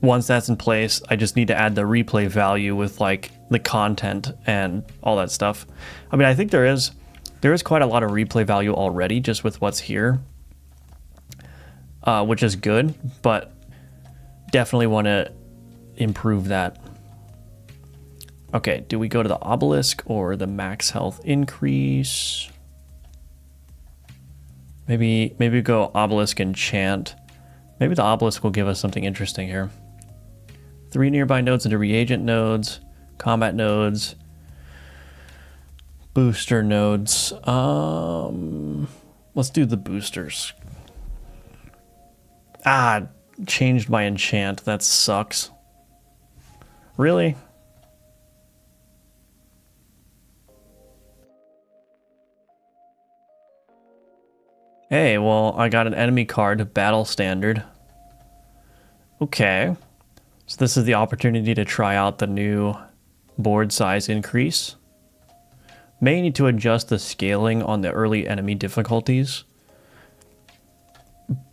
[SPEAKER 4] once that's in place, I just need to add the replay value with like the content and all that stuff. I mean, I think there is quite a lot of replay value already just with what's here, which is good, but definitely want to improve that. Okay, do we go to the obelisk or the max health increase? Maybe go obelisk and chant. Maybe the obelisk will give us something interesting here. 3 nearby nodes into reagent nodes, combat nodes, booster nodes. Let's do the boosters. Changed my enchant. That sucks. Really? Hey, well, I got an enemy card, battle standard. Okay. So this is the opportunity to try out the new board size increase. May need to adjust the scaling on the early enemy difficulties.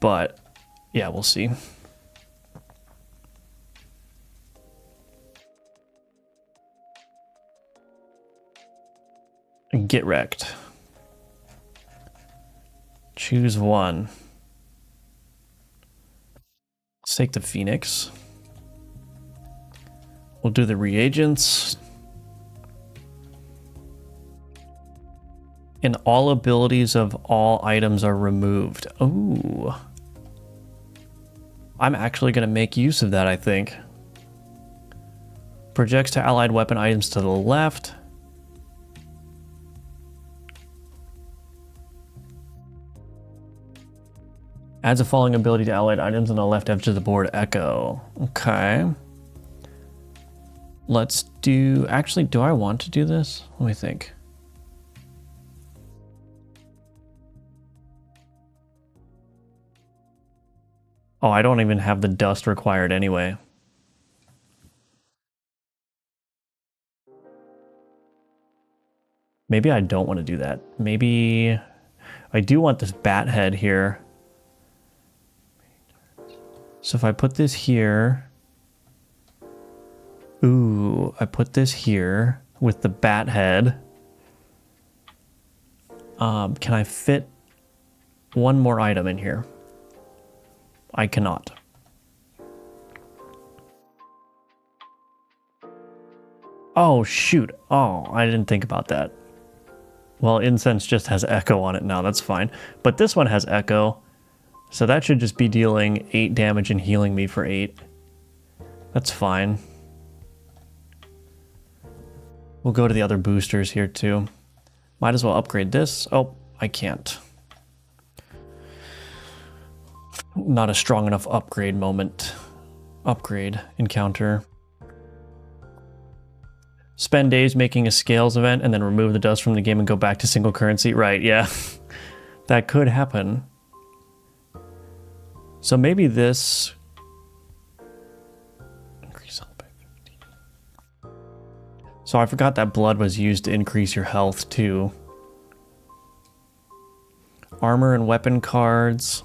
[SPEAKER 4] But, yeah, we'll see. Get wrecked. Choose one. Let's take the Phoenix. We'll do the reagents. And all abilities of all items are removed. Ooh. I'm actually going to make use of that, I think. Projects to allied weapon items to the left. Adds a falling ability to allied items on the left edge of the board. Echo. Okay. Let's do... Actually, do I want to do this? Let me think. Oh, I don't even have the dust required anyway. Maybe I don't want to do that. Maybe I do want this bat head here. So if I put this here, ooh, I put this here with the bat head. Can I fit one more item in here? I cannot. Oh, shoot. Oh, I didn't think about that. Well, incense just has echo on it now. That's fine. But this one has echo. So that should just be dealing 8 damage and healing me for 8. That's fine. We'll go to the other boosters here too. Might as well upgrade this. Oh, I can't. Not a strong enough upgrade moment. Upgrade encounter. Spend days making a scales event and then remove the dust from the game and go back to single currency. Right, yeah. That could happen. So maybe this... Increase health by 15. So I forgot that blood was used to increase your health too. Armor and weapon cards.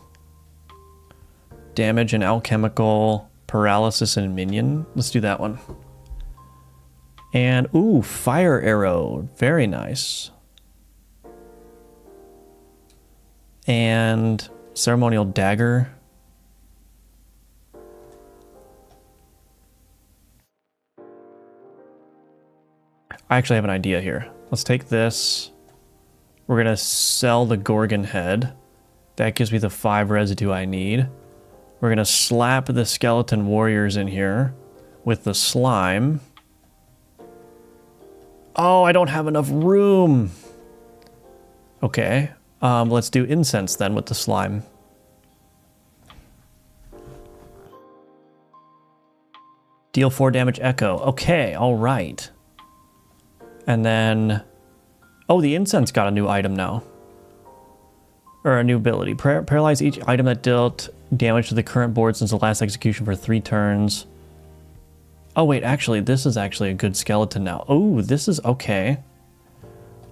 [SPEAKER 4] Damage and alchemical. Paralysis and minion. Let's do that one. And, ooh, fire arrow. Very nice. And ceremonial dagger. I actually have an idea here. Let's take this. We're going to sell the Gorgon head. That gives me the 5 residue I need. We're going to slap the skeleton warriors in here with the slime. Oh, I don't have enough room. Okay. Let's do incense then with the slime. Deal 4 damage echo. Okay, all right. And then... Oh, the incense got a new item now. Or a new ability. Paralyze each item that dealt damage to the current board since the last execution for 3 turns. Oh wait, actually, this is actually a good skeleton now. Oh, this is okay.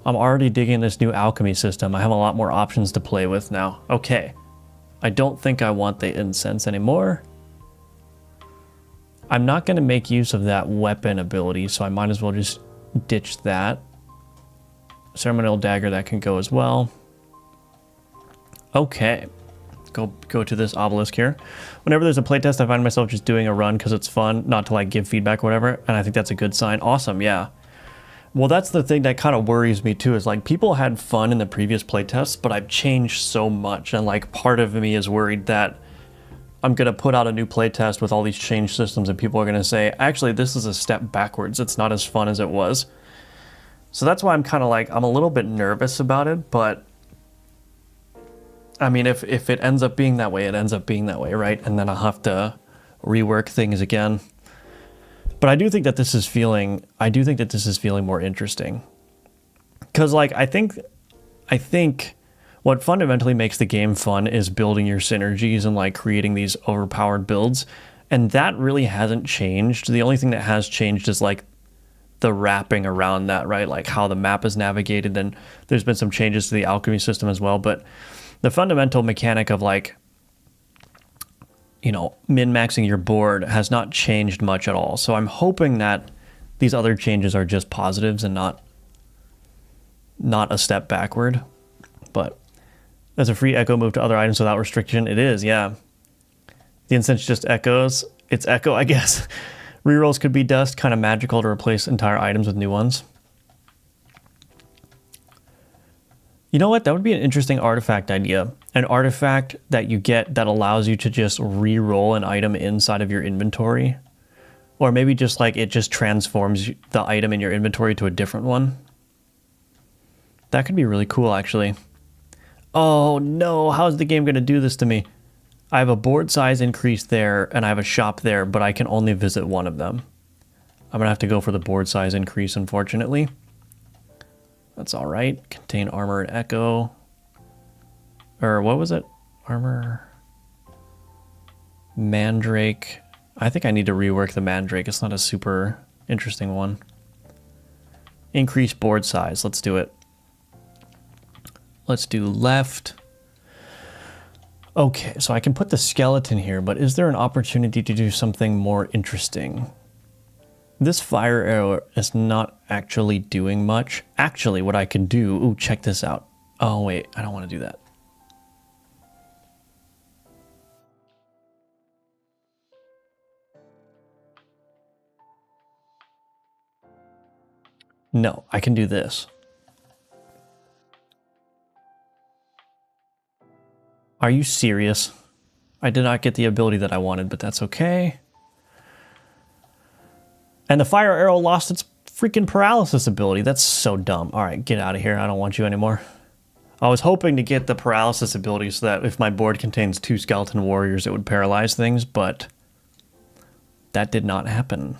[SPEAKER 4] I'm already digging this new alchemy system. I have a lot more options to play with now. Okay. I don't think I want the incense anymore. I'm not going to make use of that weapon ability, so I might as well just ditch that. Ceremonial dagger, that can go as well. Okay. Go to this obelisk here. Whenever there's a playtest, I find myself just doing a run because it's fun, not to like give feedback or whatever, and I think that's a good sign. Awesome, yeah. Well, that's the thing that kind of worries me too, is like people had fun in the previous playtests, but I've changed so much, and like part of me is worried that I'm going to put out a new playtest with all these changed systems and people are going to say, actually, this is a step backwards. It's not as fun as it was. So that's why I'm kind of like, I'm a little bit nervous about it, but I mean, if it ends up being that way, it ends up being that way, right? And then I'll have to rework things again. But I do think that this is feeling more interesting. Because like, I think what fundamentally makes the game fun is building your synergies and like creating these overpowered builds. And that really hasn't changed. The only thing that has changed is like the wrapping around that, right? Like how the map is navigated, and there's been some changes to the alchemy system as well. But the fundamental mechanic of like, you know, min-maxing your board has not changed much at all. So I'm hoping that these other changes are just positives and not a step backward. But as a free echo move to other items without restriction, it is, yeah. The incense just echoes. It's echo, I guess. Rerolls could be dust, kind of magical to replace entire items with new ones. You know what? That would be an interesting artifact idea. An artifact that you get that allows you to just re-roll an item inside of your inventory. Or maybe just like it just transforms the item in your inventory to a different one. That could be really cool, actually. Oh no, how's the game going to do this to me? I have a board size increase there and I have a shop there, but I can only visit one of them. I'm going to have to go for the board size increase, unfortunately. That's all right. Contain armor and echo. Or what was it? Armor. Mandrake. I think I need to rework the Mandrake. It's not a super interesting one. Increase board size. Let's do it. Let's do left. Okay, so I can put the skeleton here, but is there an opportunity to do something more interesting? This fire arrow is not actually doing much. Actually, what I can do... Ooh, check this out. Oh, wait. I don't want to do that. No, I can do this. Are you serious? I did not get the ability that I wanted, but that's okay. And the fire arrow lost its freaking paralysis ability. That's so dumb. All right, get out of here. I don't want you anymore. I was hoping to get the paralysis ability so that if my board contains 2 skeleton warriors, it would paralyze things, but that did not happen.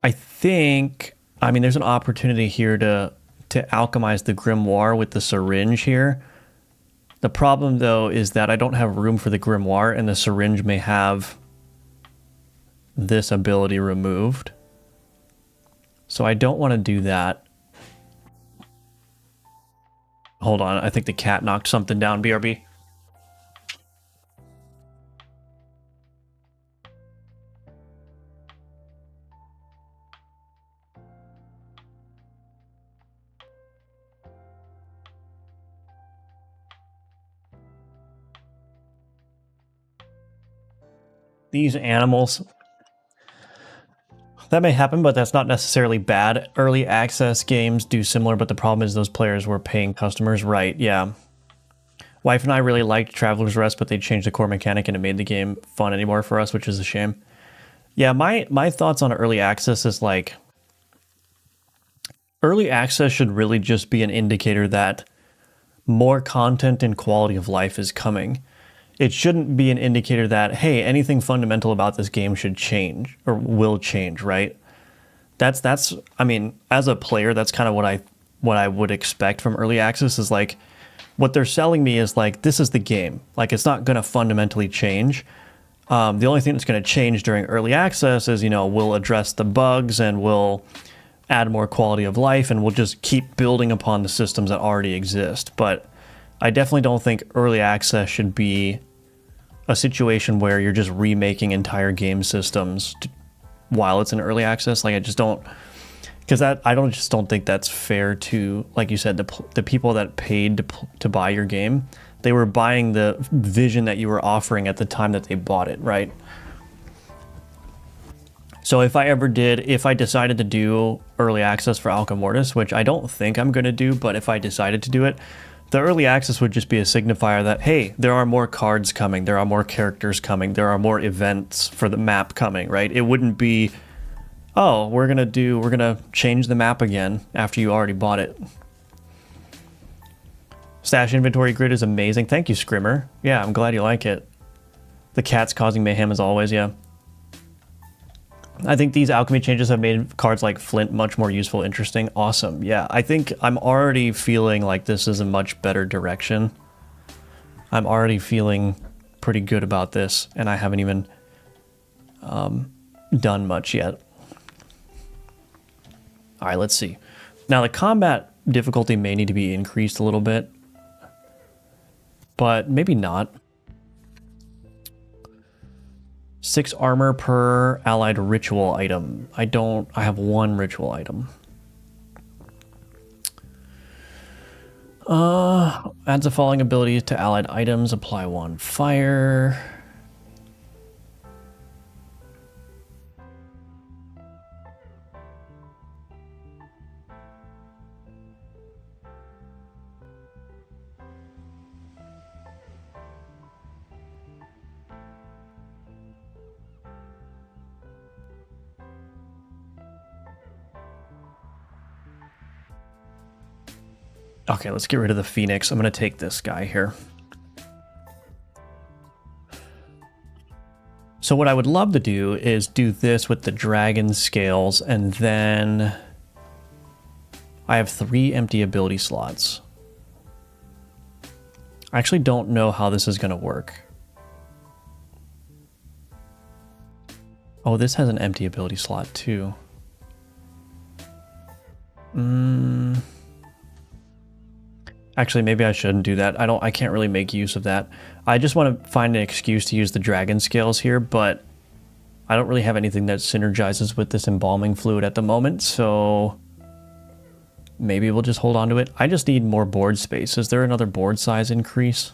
[SPEAKER 4] I think, I mean, there's an opportunity here to alchemize the grimoire with the syringe here. The problem, though, is that I don't have room for the grimoire, and the syringe may have this ability removed. So I don't want to do that. Hold on, I think the cat knocked something down, BRB. These animals. That may happen, but that's not necessarily bad. Early access games do similar, but the problem is those players were paying customers. Right, yeah. Wife and I really liked Traveler's Rest, but they changed the core mechanic and it made the game fun anymore for us, which is a shame. Yeah, my thoughts on early access is like, early access should really just be an indicator that more content and quality of life is coming. It shouldn't be an indicator that, hey, anything fundamental about this game should change or will change, right? That's I mean, as a player, that's kind of what I would expect from early access is like, what they're selling me is like, this is the game. Like, it's not going to fundamentally change. The only thing that's going to change during early access is, you know, we'll address the bugs and we'll add more quality of life and we'll just keep building upon the systems that already exist. But I definitely don't think early access should be a situation where you're just remaking entire game systems while it's in early access. Like, I just don't, because I don't think that's fair to, like you said, the people that paid to buy your game. They were buying the vision that you were offering at the time that they bought it, right? So if I decided to do early access for Alchemy, which I don't think I'm going to do, but if I decided to do it, the early access would just be a signifier that, hey, there are more cards coming, there are more characters coming, there are more events for the map coming, right? It wouldn't be, oh, we're gonna change the map again after you already bought it. Stash inventory grid is amazing. Thank you, Scrimmer. Yeah, I'm glad you like it. The cat's causing mayhem as always, yeah. I think these alchemy changes have made cards like Flint much more useful, interesting. Awesome. Yeah, I think I'm already feeling like this is a much better direction. I'm already feeling pretty good about this, and I haven't even done much yet. All right, let's see. Now, the combat difficulty may need to be increased a little bit, but maybe not. 6 armor per allied ritual item. I have 1 ritual item. Adds the following abilities to allied items. Apply 1 fire. Okay, let's get rid of the Phoenix. I'm going to take this guy here. So what I would love to do is do this with the dragon scales, and then I have 3 empty ability slots. I actually don't know how this is going to work. Oh, this has an empty ability slot too. Actually, maybe I shouldn't do that. I can't really make use of that. I just want to find an excuse to use the dragon scales here, but I don't really have anything that synergizes with this embalming fluid at the moment, so maybe we'll just hold on to it. I just need more board space. Is there another board size increase?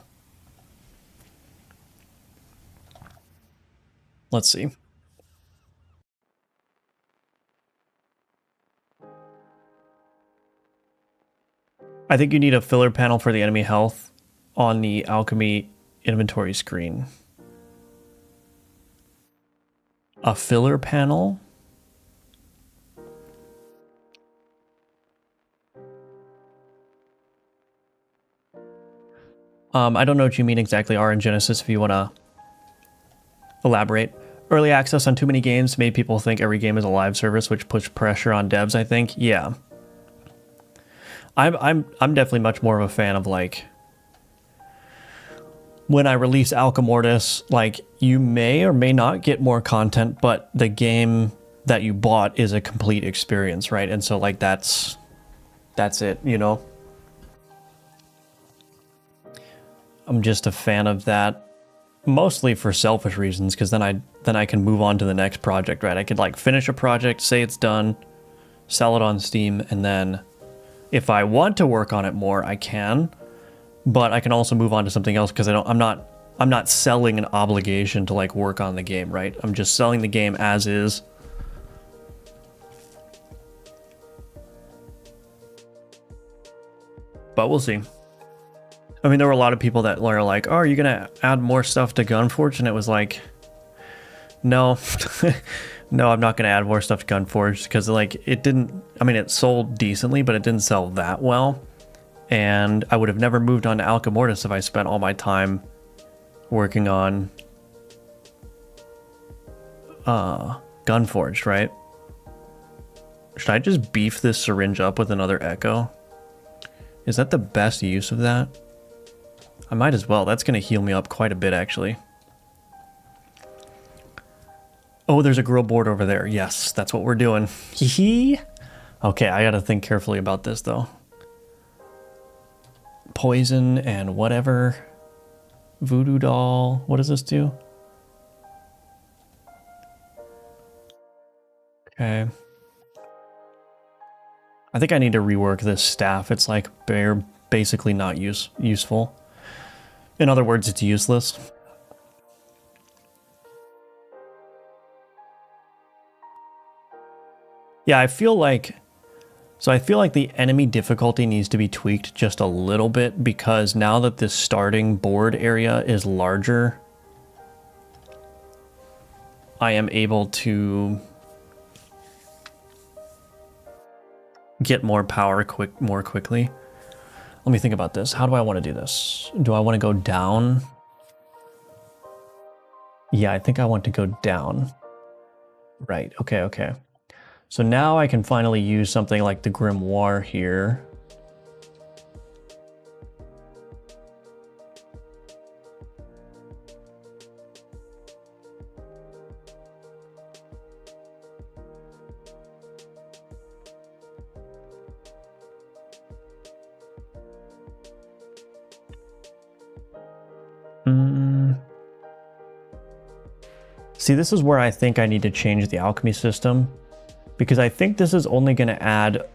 [SPEAKER 4] Let's see. I think you need a filler panel for the enemy health on the Alchemy inventory screen. A filler panel? I don't know what you mean exactly, R in Genesis, if you want to elaborate. Early access on too many games made people think every game is a live service, which pushed pressure on devs, I think. Yeah. I'm definitely much more of a fan of, like, when I release Alchemortis, like, you may or may not get more content, but the game that you bought is a complete experience, right? And so, like, that's it, you know? I'm just a fan of that, mostly for selfish reasons, because then I can move on to the next project, right? I could, like, finish a project, say it's done, sell it on Steam, and then if I want to work on it more, I can, but I can also move on to something else because I'm not selling an obligation to, like, work on the game, right? I'm just selling the game as is. But we'll see. I mean, there were a lot of people that were like, oh, are you going to add more stuff to Gunforge? And it was like, no, no, I'm not going to add more stuff to Gunforge because, like, it didn't, I mean, it sold decently, but it didn't sell that well. And I would have never moved on to Alchemortis if I spent all my time working on Gunforged, right? Should I just beef this syringe up with another Echo? Is that the best use of that? I might as well. That's going to heal me up quite a bit, actually. Oh, there's a grill board over there. Yes, that's what we're doing. Hee. Okay, I got to think carefully about this, though. Poison and whatever. Voodoo doll. What does this do? Okay. I think I need to rework this staff. It's like basically not useful. In other words, it's useless. Yeah, I feel like the enemy difficulty needs to be tweaked just a little bit because now that this starting board area is larger, I am able to get more power more quickly. Let me think about this. How do I want to do this? Do I want to go down? Yeah, I think I want to go down. Right, okay. So now I can finally use something like the Grimoire here. See, this is where I think I need to change the alchemy system, because I think this is only going to add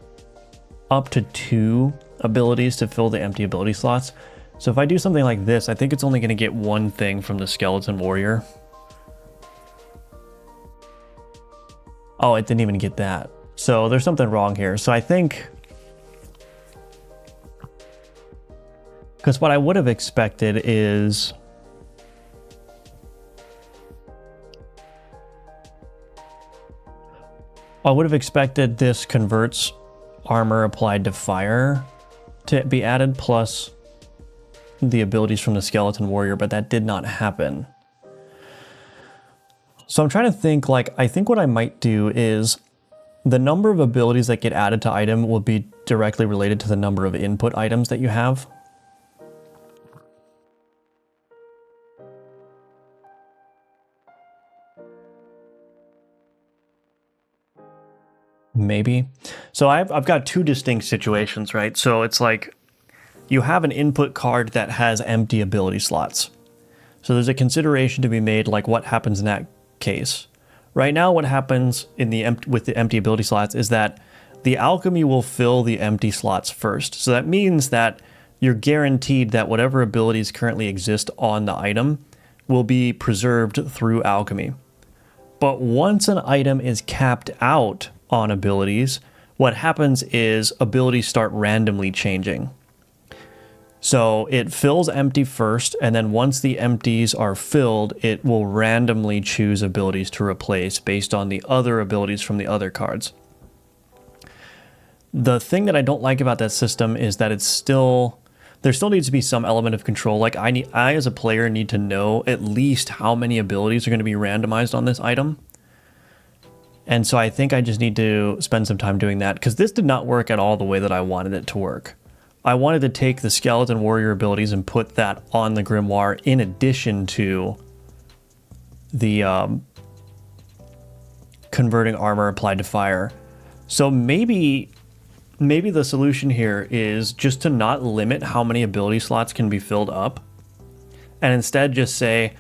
[SPEAKER 4] up to 2 abilities to fill the empty ability slots. So if I do something like this, I think it's only going to get 1 thing from the Skeleton Warrior. Oh, it didn't even get that. So there's something wrong here. So I think, because what I would have expected is this converts armor applied to fire to be added plus the abilities from the Skeleton Warrior, but that did not happen. So I'm trying to think, like, I think what I might do is the number of abilities that get added to item will be directly related to the number of input items that you have. Maybe. So I've got 2 distinct situations, right? So it's like you have an input card that has empty ability slots. So there's a consideration to be made, like what happens in that case. Right now, what happens with the empty ability slots is that the alchemy will fill the empty slots first. So that means that you're guaranteed that whatever abilities currently exist on the item will be preserved through alchemy. But once an item is capped out on abilities, what happens is abilities start randomly changing. So it fills empty first, and then once the empties are filled, it will randomly choose abilities to replace based on the other abilities from the other cards. The thing that I don't like about that system is that there still needs to be some element of control. Like I as a player need to know at least how many abilities are going to be randomized on this item. And so I think I just need to spend some time doing that, because this did not work at all the way that I wanted it to work. I wanted to take the skeleton warrior abilities and put that on the grimoire in addition to the converting armor applied to fire. So maybe the solution here is just to not limit how many ability slots can be filled up, and instead just say,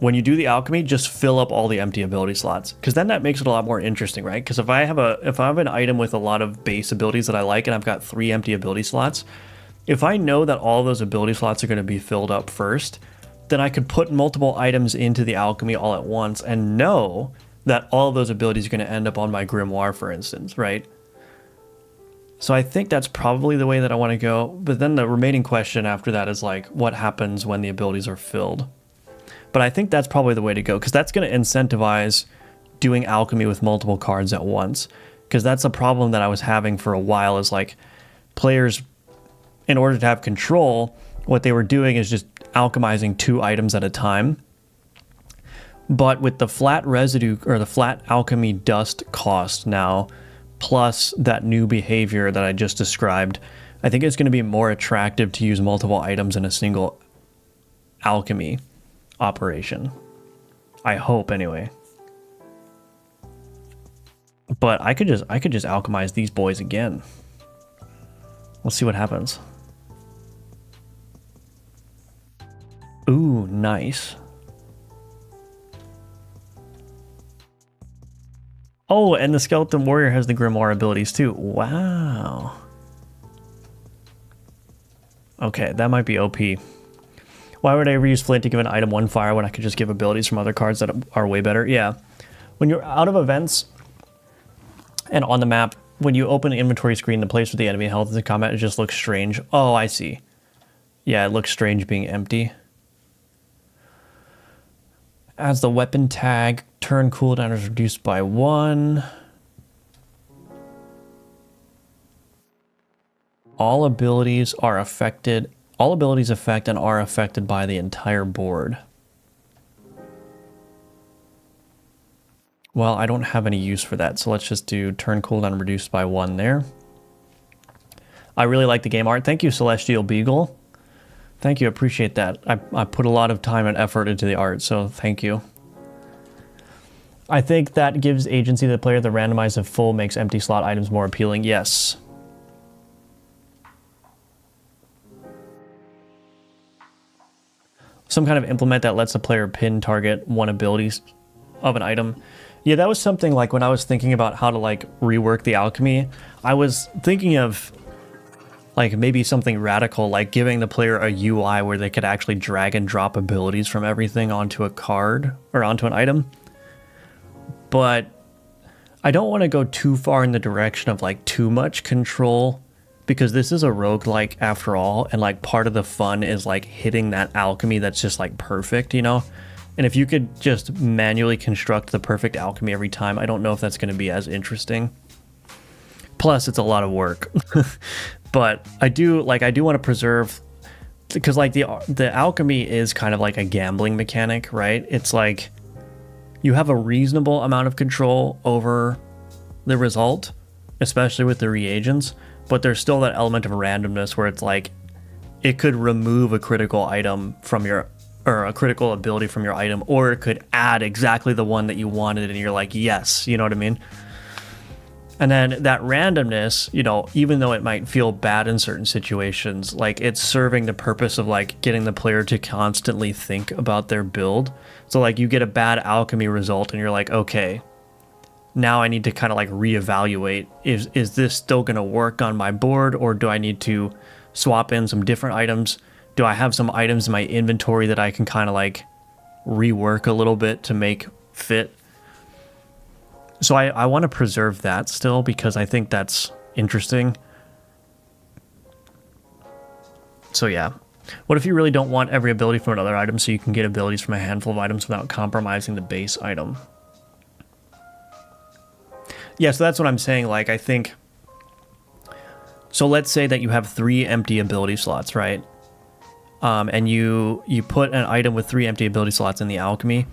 [SPEAKER 4] when you do the alchemy, just fill up all the empty ability slots, because then that makes it a lot more interesting, right? Because if I have an item with a lot of base abilities that I like and I've got 3 empty ability slots, if I know that all those ability slots are going to be filled up first, then I could put multiple items into the alchemy all at once and know that all of those abilities are going to end up on my grimoire, for instance, right? So I think that's probably the way that I want to go. But then the remaining question after that is like, what happens when the abilities are filled? But I think that's probably the way to go, because that's going to incentivize doing alchemy with multiple cards at once. Because that's a problem that I was having for a while, is like players, in order to have control, what they were doing is just alchemizing 2 items at a time. But with the flat residue or the flat alchemy dust cost now, plus that new behavior that I just described, I think it's going to be more attractive to use multiple items in a single alchemy operation. I hope, anyway. But I could just alchemize these boys again. Let's see what happens. Ooh, nice. Oh, and the Skeleton Warrior has the Grimoire abilities too. Wow. Okay, that might be OP. Why would I ever use Flint to give an item 1 fire when I could just give abilities from other cards that are way better? Yeah. When you're out of events and on the map, when you open the inventory screen, the place where the enemy health is in combat, it just looks strange. Oh, I see. Yeah, it looks strange being empty. As the weapon tag, turn cooldown is reduced by 1. All abilities affect and are affected by the entire board. Well, I don't have any use for that, so let's just do turn cooldown reduced by 1 there. I really like the game art. Thank you, Celestial Beagle. Thank you, appreciate that. I put a lot of time and effort into the art, so thank you. I think that gives agency to the player. The randomize of full makes empty slot items more appealing. Yes. Some kind of implement that lets the player pin target 1 ability of an item. Yeah, that was something like when I was thinking about how to like rework the alchemy, I was thinking of like maybe something radical, like giving the player a UI where they could actually drag and drop abilities from everything onto a card or onto an item. But I don't want to go too far in the direction of like too much control, because this is a roguelike after all, and like part of the fun is like hitting that alchemy that's just like perfect, you know? And if you could just manually construct the perfect alchemy every time, I don't know if that's going to be as interesting. Plus, it's a lot of work. But I do want to preserve, because like the alchemy is kind of like a gambling mechanic, right? It's like you have a reasonable amount of control over the result, especially with the reagents, but there's still that element of randomness where it's like it could remove a critical item from your, or a critical ability from your item, or it could add exactly the one that you wanted and you're like, yes, you know what I mean? And then that randomness, you know, even though it might feel bad in certain situations, like it's serving the purpose of like getting the player to constantly think about their build. So like you get a bad alchemy result and you're like, okay, now I need to kind of like reevaluate, is this still going to work on my board, or do I need to swap in some different items? Do I have some items in my inventory that I can kind of like rework a little bit to make fit? So I want to preserve that still, because I think that's interesting. So yeah. What if you really don't want every ability from another item so you can get abilities from a handful of items without compromising the base item? Yeah, so that's what I'm saying. Like, I think... So let's say that you have 3 empty ability slots, right? And you put an item with 3 empty ability slots in the alchemy,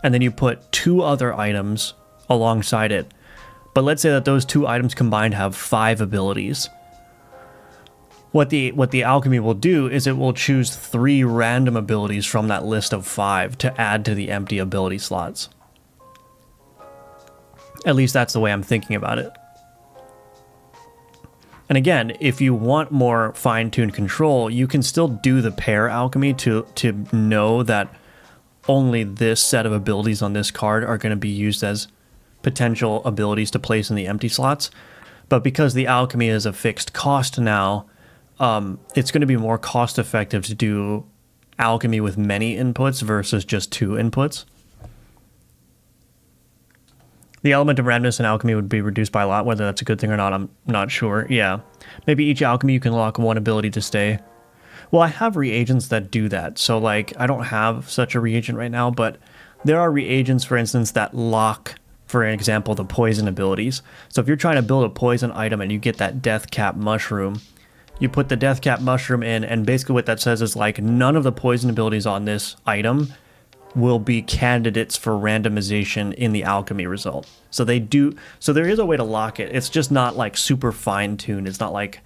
[SPEAKER 4] and then you put 2 other items alongside it. But let's say that those 2 items combined have 5 abilities. What the alchemy will do is it will choose 3 random abilities from that list of 5 to add to the empty ability slots. At least that's the way I'm thinking about it. And again, if you want more fine-tuned control, you can still do the pair alchemy to know that only this set of abilities on this card are going to be used as potential abilities to place in the empty slots. But because the alchemy is a fixed cost now, it's going to be more cost effective to do alchemy with many inputs versus just 2 inputs. The element of randomness in alchemy would be reduced by a lot. Whether that's a good thing or not, I'm not sure. Yeah. Maybe each alchemy you can lock 1 ability to stay. Well, I have reagents that do that. So like, I don't have such a reagent right now, but there are reagents, for instance, that lock, for example, the poison abilities. So if you're trying to build a poison item and you get that death cap mushroom, you put the death cap mushroom in, and basically what that says is like none of the poison abilities on this item will be candidates for randomization in the alchemy result. So they do, so there is a way to lock it. It's just not like super fine-tuned. It's not like,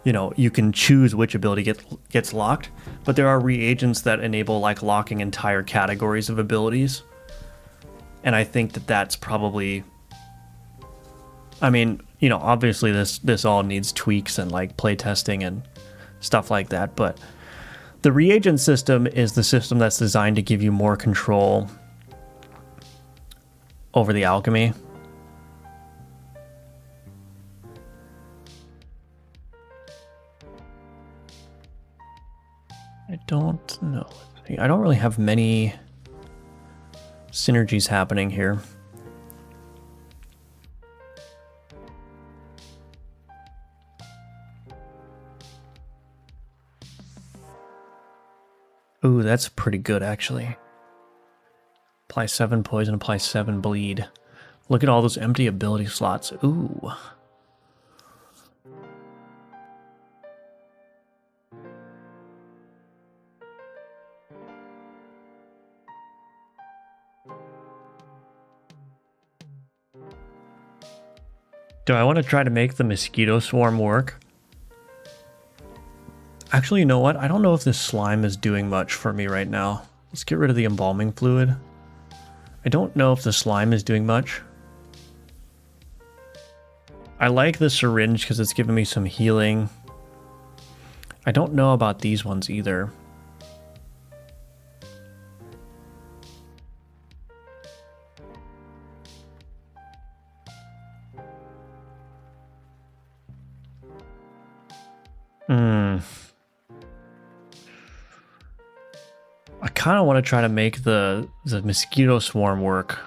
[SPEAKER 4] you know, you can choose which ability gets locked, but there are reagents that enable like locking entire categories of abilities. And I think that that's probably, I mean, you know, obviously this all needs tweaks and like playtesting and stuff like that, but the reagent system is the system that's designed to give you more control over the alchemy. I don't know. I don't really have many synergies happening here. Ooh, that's pretty good, actually. Apply 7 poison, apply 7 bleed. Look at all those empty ability slots. Ooh. Do I want to try to make the mosquito swarm work? Actually, you know what? I don't know if this slime is doing much for me right now. Let's get rid of the embalming fluid. I don't know if the slime is doing much. I like the syringe because it's giving me some healing. I don't know about these ones either. I kind of want to try to make the mosquito swarm work.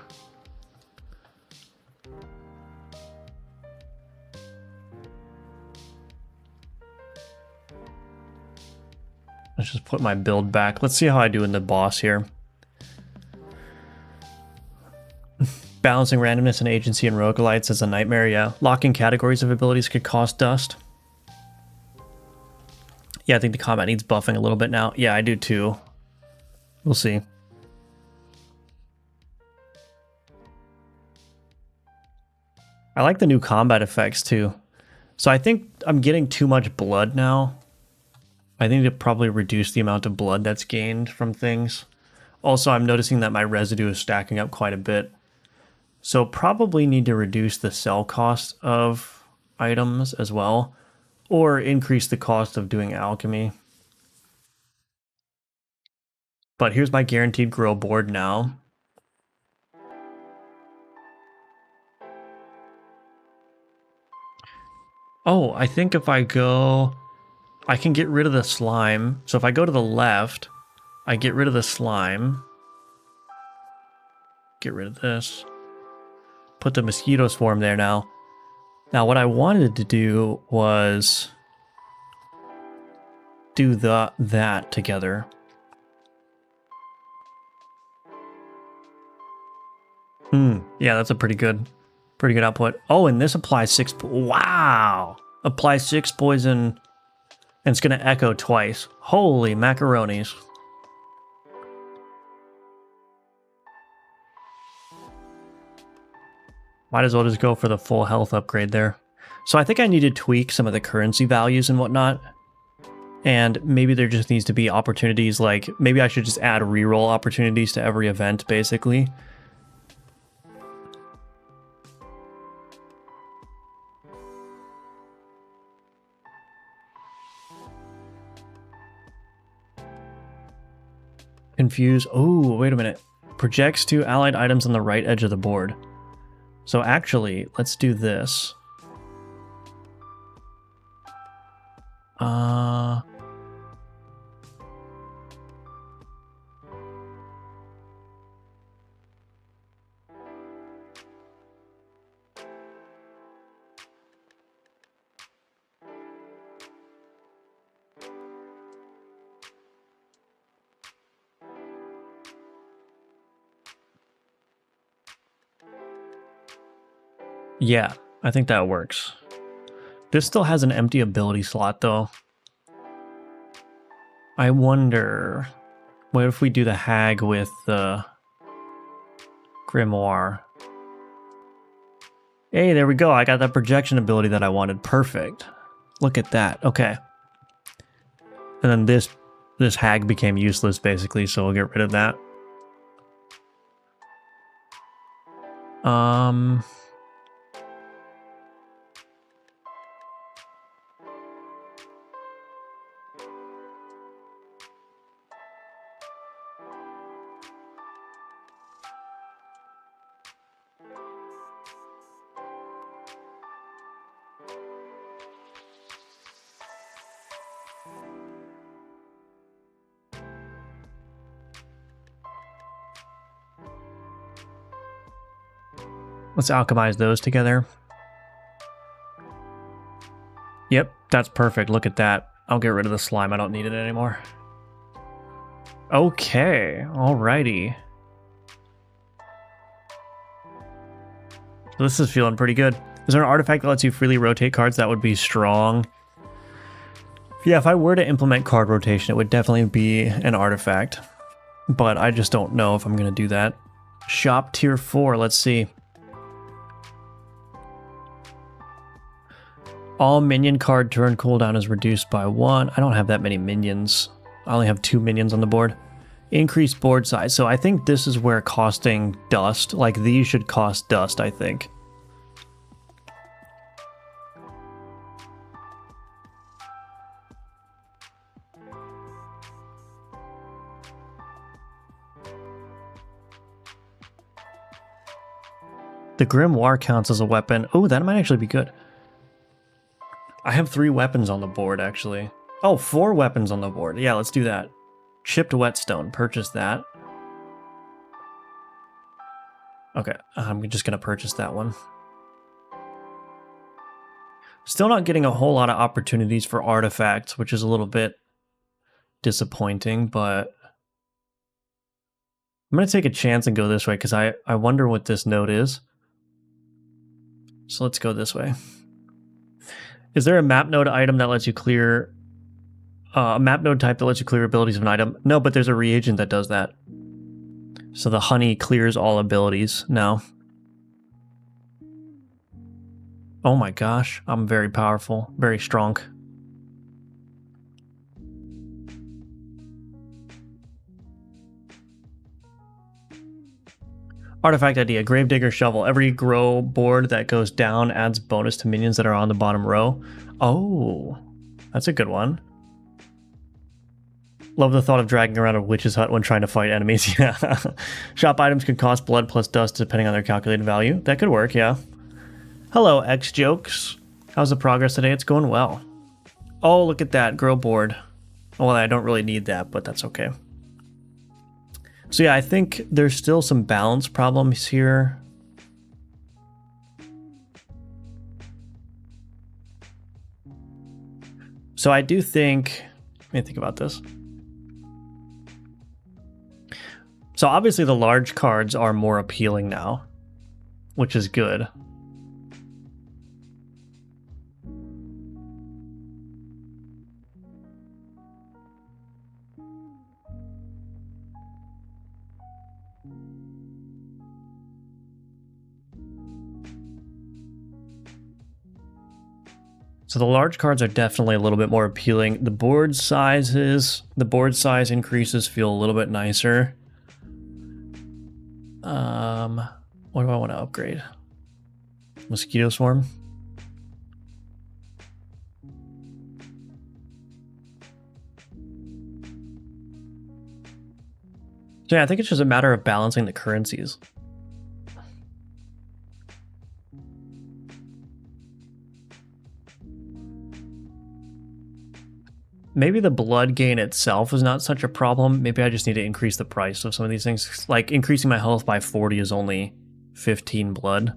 [SPEAKER 4] Let's just put my build back. Let's see how I do in the boss here. Balancing randomness and agency and roguelites is a nightmare, yeah. Locking categories of abilities could cost dust. Yeah, I think the combat needs buffing a little bit now. Yeah, I do too. We'll see. I like the new combat effects too. So I think I'm getting too much blood now. I need to probably reduce the amount of blood that's gained from things. Also, I'm noticing that my residue is stacking up quite a bit. So probably need to reduce the sell cost of items as well, or increase the cost of doing alchemy. But here's my guaranteed grow board now. Oh, I think if I go, I can get rid of the slime. So if I go to the left, I get rid of the slime. Get rid of this. Put the mosquito swarm there now. Now what I wanted to do was do that together. Yeah, that's a pretty good output. Oh, and this applies 6. Wow, applies 6 poison, and it's gonna echo twice. Holy macaronis! Might as well just go for the full health upgrade there. So I think I need to tweak some of the currency values and whatnot. And maybe there just needs to be opportunities, like maybe I should just add reroll opportunities to every event, basically. Confuse. Oh, wait a minute. Projects 2 allied items on the right edge of the board. So actually, let's do this. Yeah, I think that works. This still has an empty ability slot, though. I wonder, what if we do the Hag with the Grimoire? Hey, there we go. I got that projection ability that I wanted. Perfect. Look at that. Okay. And then this Hag became useless, basically, so we'll get rid of that. Let's alchemize those together. Yep, that's perfect. Look at that. I'll get rid of the slime. I don't need it anymore. Okay, alrighty. This is feeling pretty good. Is there an artifact that lets you freely rotate cards? That would be strong. Yeah, if I were to implement card rotation, it would definitely be an artifact. But I just don't know if I'm going to do that. Shop tier 4, let's see. All minion card turn cooldown is reduced by 1. I don't have that many minions. I only have 2 minions on the board. Increased board size. So I think this is where costing dust, like these should cost dust, I think. The Grimoire counts as a weapon. Oh, that might actually be good. I have 3 weapons on the board, actually. Oh, 4 weapons on the board. Yeah, let's do that. Chipped whetstone. Purchase that. Okay, I'm just going to purchase that one. Still not getting a whole lot of opportunities for artifacts, which is a little bit disappointing, but I'm going to take a chance and go this way because I wonder what this node is. So let's go this way. Is there a map node item that lets you clear... a map node type that lets you clear abilities of an item? No, but there's a reagent that does that. So the honey clears all abilities now. Oh my gosh, I'm very powerful, very strong. Artifact idea, Gravedigger Shovel. Every grow board that goes down adds bonus to minions that are on the bottom row. Oh, that's a good one. Love the thought of dragging around a witch's hut when trying to fight enemies. Yeah. Shop items can cost blood plus dust depending on their calculated value. That could work, yeah. Hello, X-Jokes. How's the progress today? It's going well. Oh, look at that. Grow board. Well, I don't really need that, but that's okay. So yeah, I think there's still some balance problems here. So I do think Let me think about this. So obviously the large cards are more appealing now, which is good. So the large cards are definitely a little bit more appealing. The board size increases feel a little bit nicer. What do I want to upgrade? Mosquito Swarm. So yeah, I think it's just a matter of balancing the currencies. Maybe the blood gain itself is not such a problem. Maybe I just need to increase the price of some of these things. Like increasing my health by 40 is only 15 blood.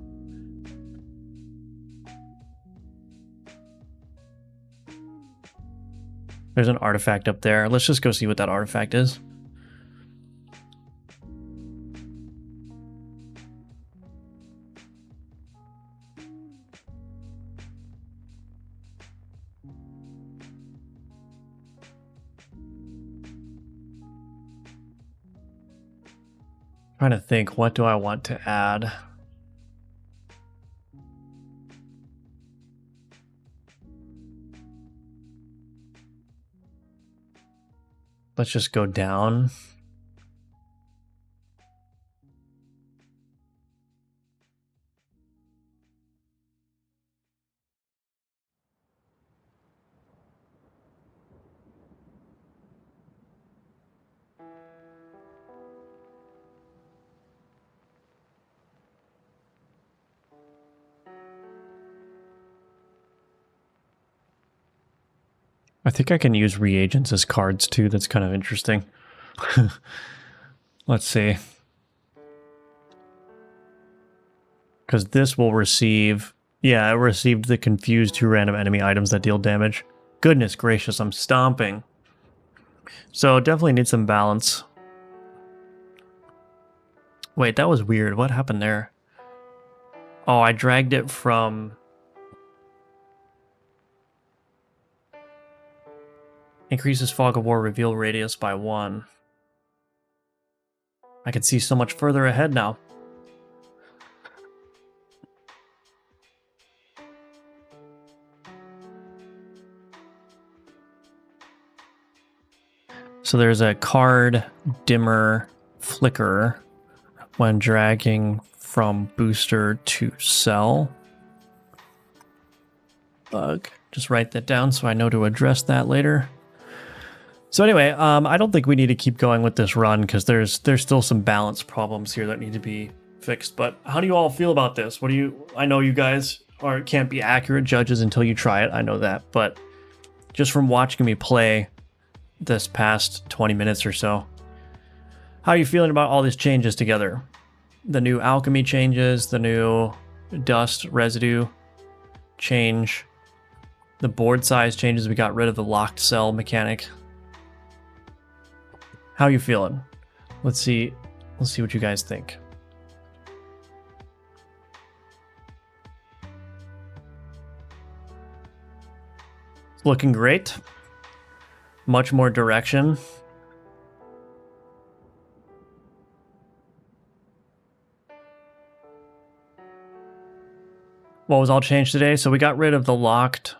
[SPEAKER 4] There's an artifact up there. Let's just go see what that artifact is. Trying to think, what do I want to add? Let's just go down. I think I can use reagents as cards too. That's kind of interesting. Let's see. Because this will receive... Yeah, it received the confused 2 random enemy items that deal damage. Goodness gracious, I'm stomping. So definitely need some balance. Wait, that was weird. What happened there? Oh, I dragged it from... Increases fog of war reveal radius by 1. I can see so much further ahead now. So there's a card dimmer flicker when dragging from booster to cell. Bug. Just write that down so I know to address that later. So anyway, I don't think we need to keep going with this run because there's still some balance problems here that need to be fixed. But how do you all feel about this? I know you guys can't be accurate judges until you try it. I know that, but just from watching me play this past 20 minutes or so, how are you feeling about all these changes together? The new alchemy changes, the new dust residue change, the board size changes. We got rid of the locked cell mechanic. How are you feeling? Let's see what you guys think. Looking great. Much more direction. What was all changed today? So we got rid of the locked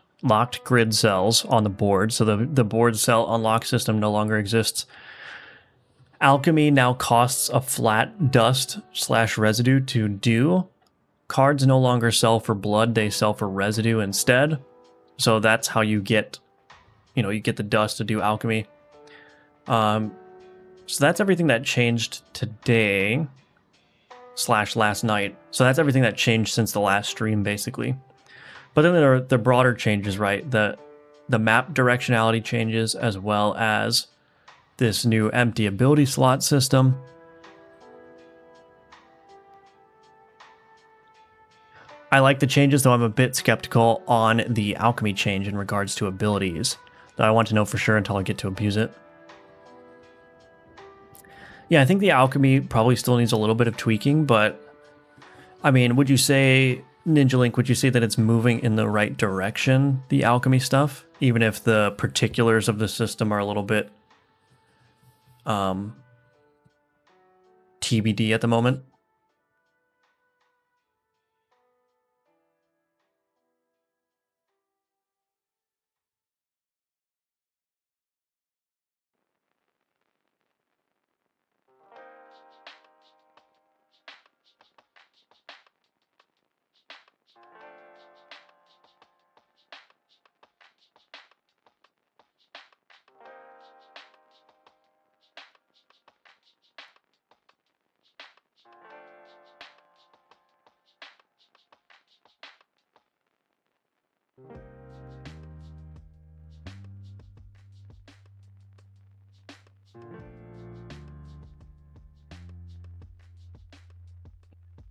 [SPEAKER 4] grid cells on the board. So the board cell unlock system no longer exists. Alchemy now costs a flat dust/residue to do. Cards no longer sell for blood, they sell for residue instead. So that's how you get, you get the dust to do alchemy. So that's everything that changed today / last night. So that's everything that changed since the last stream, basically. But then there are the broader changes, right? The map directionality changes, as well as this new empty ability slot system. I like the changes, though I'm a bit skeptical on the alchemy change in regards to abilities. So I want to know for sure until I get to abuse it. Yeah, I think the alchemy probably still needs a little bit of tweaking, but I mean, would you say, Ninja Link, would you say that it's moving in the right direction, the alchemy stuff, even if the particulars of the system are a little bit TBD at the moment?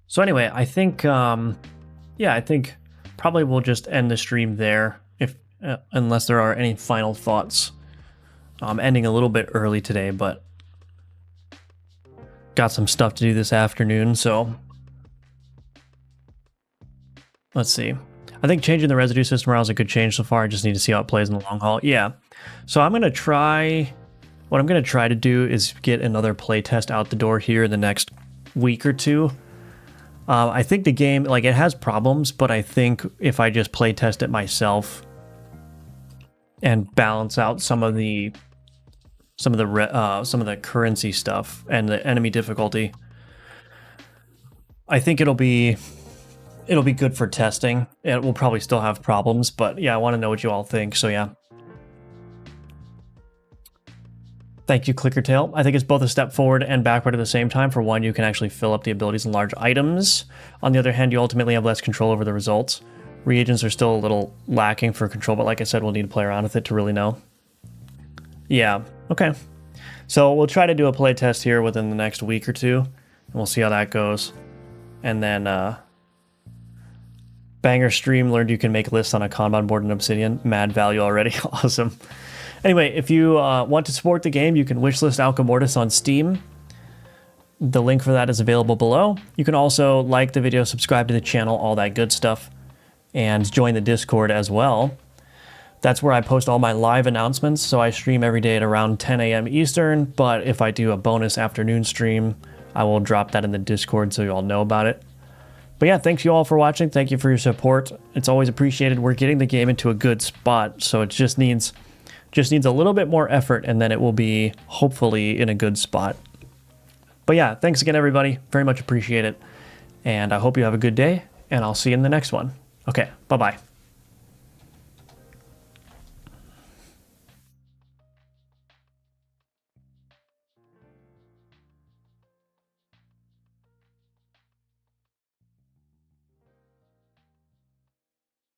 [SPEAKER 4] So anyway, I think, yeah, I think probably we'll just end the stream there, if unless there are any final thoughts. I'm ending a little bit early today, but got some stuff to do this afternoon, so let's see. I think changing the residue system around is a good change so far. I just need to see how it plays in the long haul. Yeah, so I'm gonna try. What I'm gonna try to do is get another playtest out the door here in the next week or two. I think the game, like, it has problems, but I think if I just play test it myself and balance out some of the currency stuff and the enemy difficulty, I think it'll be good for testing. It will probably still have problems, but yeah, I want to know what you all think. So yeah. Thank you, Clickertail. I think it's both a step forward and backward at the same time. For one, you can actually fill up the abilities in large items. On the other hand, you ultimately have less control over the results. Reagents are still a little lacking for control, but like I said, we'll need to play around with it to really know. Yeah, okay. So we'll try to do a play test here within the next week or two, and we'll see how that goes. And then, Banger Stream learned you can make lists on a Kanban board in Obsidian. Mad value already. Awesome. Anyway, if you want to support the game, you can wishlist Alchemortis on Steam. The link for that is available below. You can also like the video, subscribe to the channel, all that good stuff, and join the Discord as well. That's where I post all my live announcements, so I stream every day at around 10 a.m. Eastern, but if I do a bonus afternoon stream, I will drop that in the Discord so you all know about it. But yeah, thanks you all for watching. Thank you for your support. It's always appreciated. We're getting the game into a good spot, so it just needs a little bit more effort, and then it will be hopefully in a good spot. But yeah, thanks again, everybody. Very much appreciate it. And I hope you have a good day, and I'll see you in the next one. Okay, bye-bye.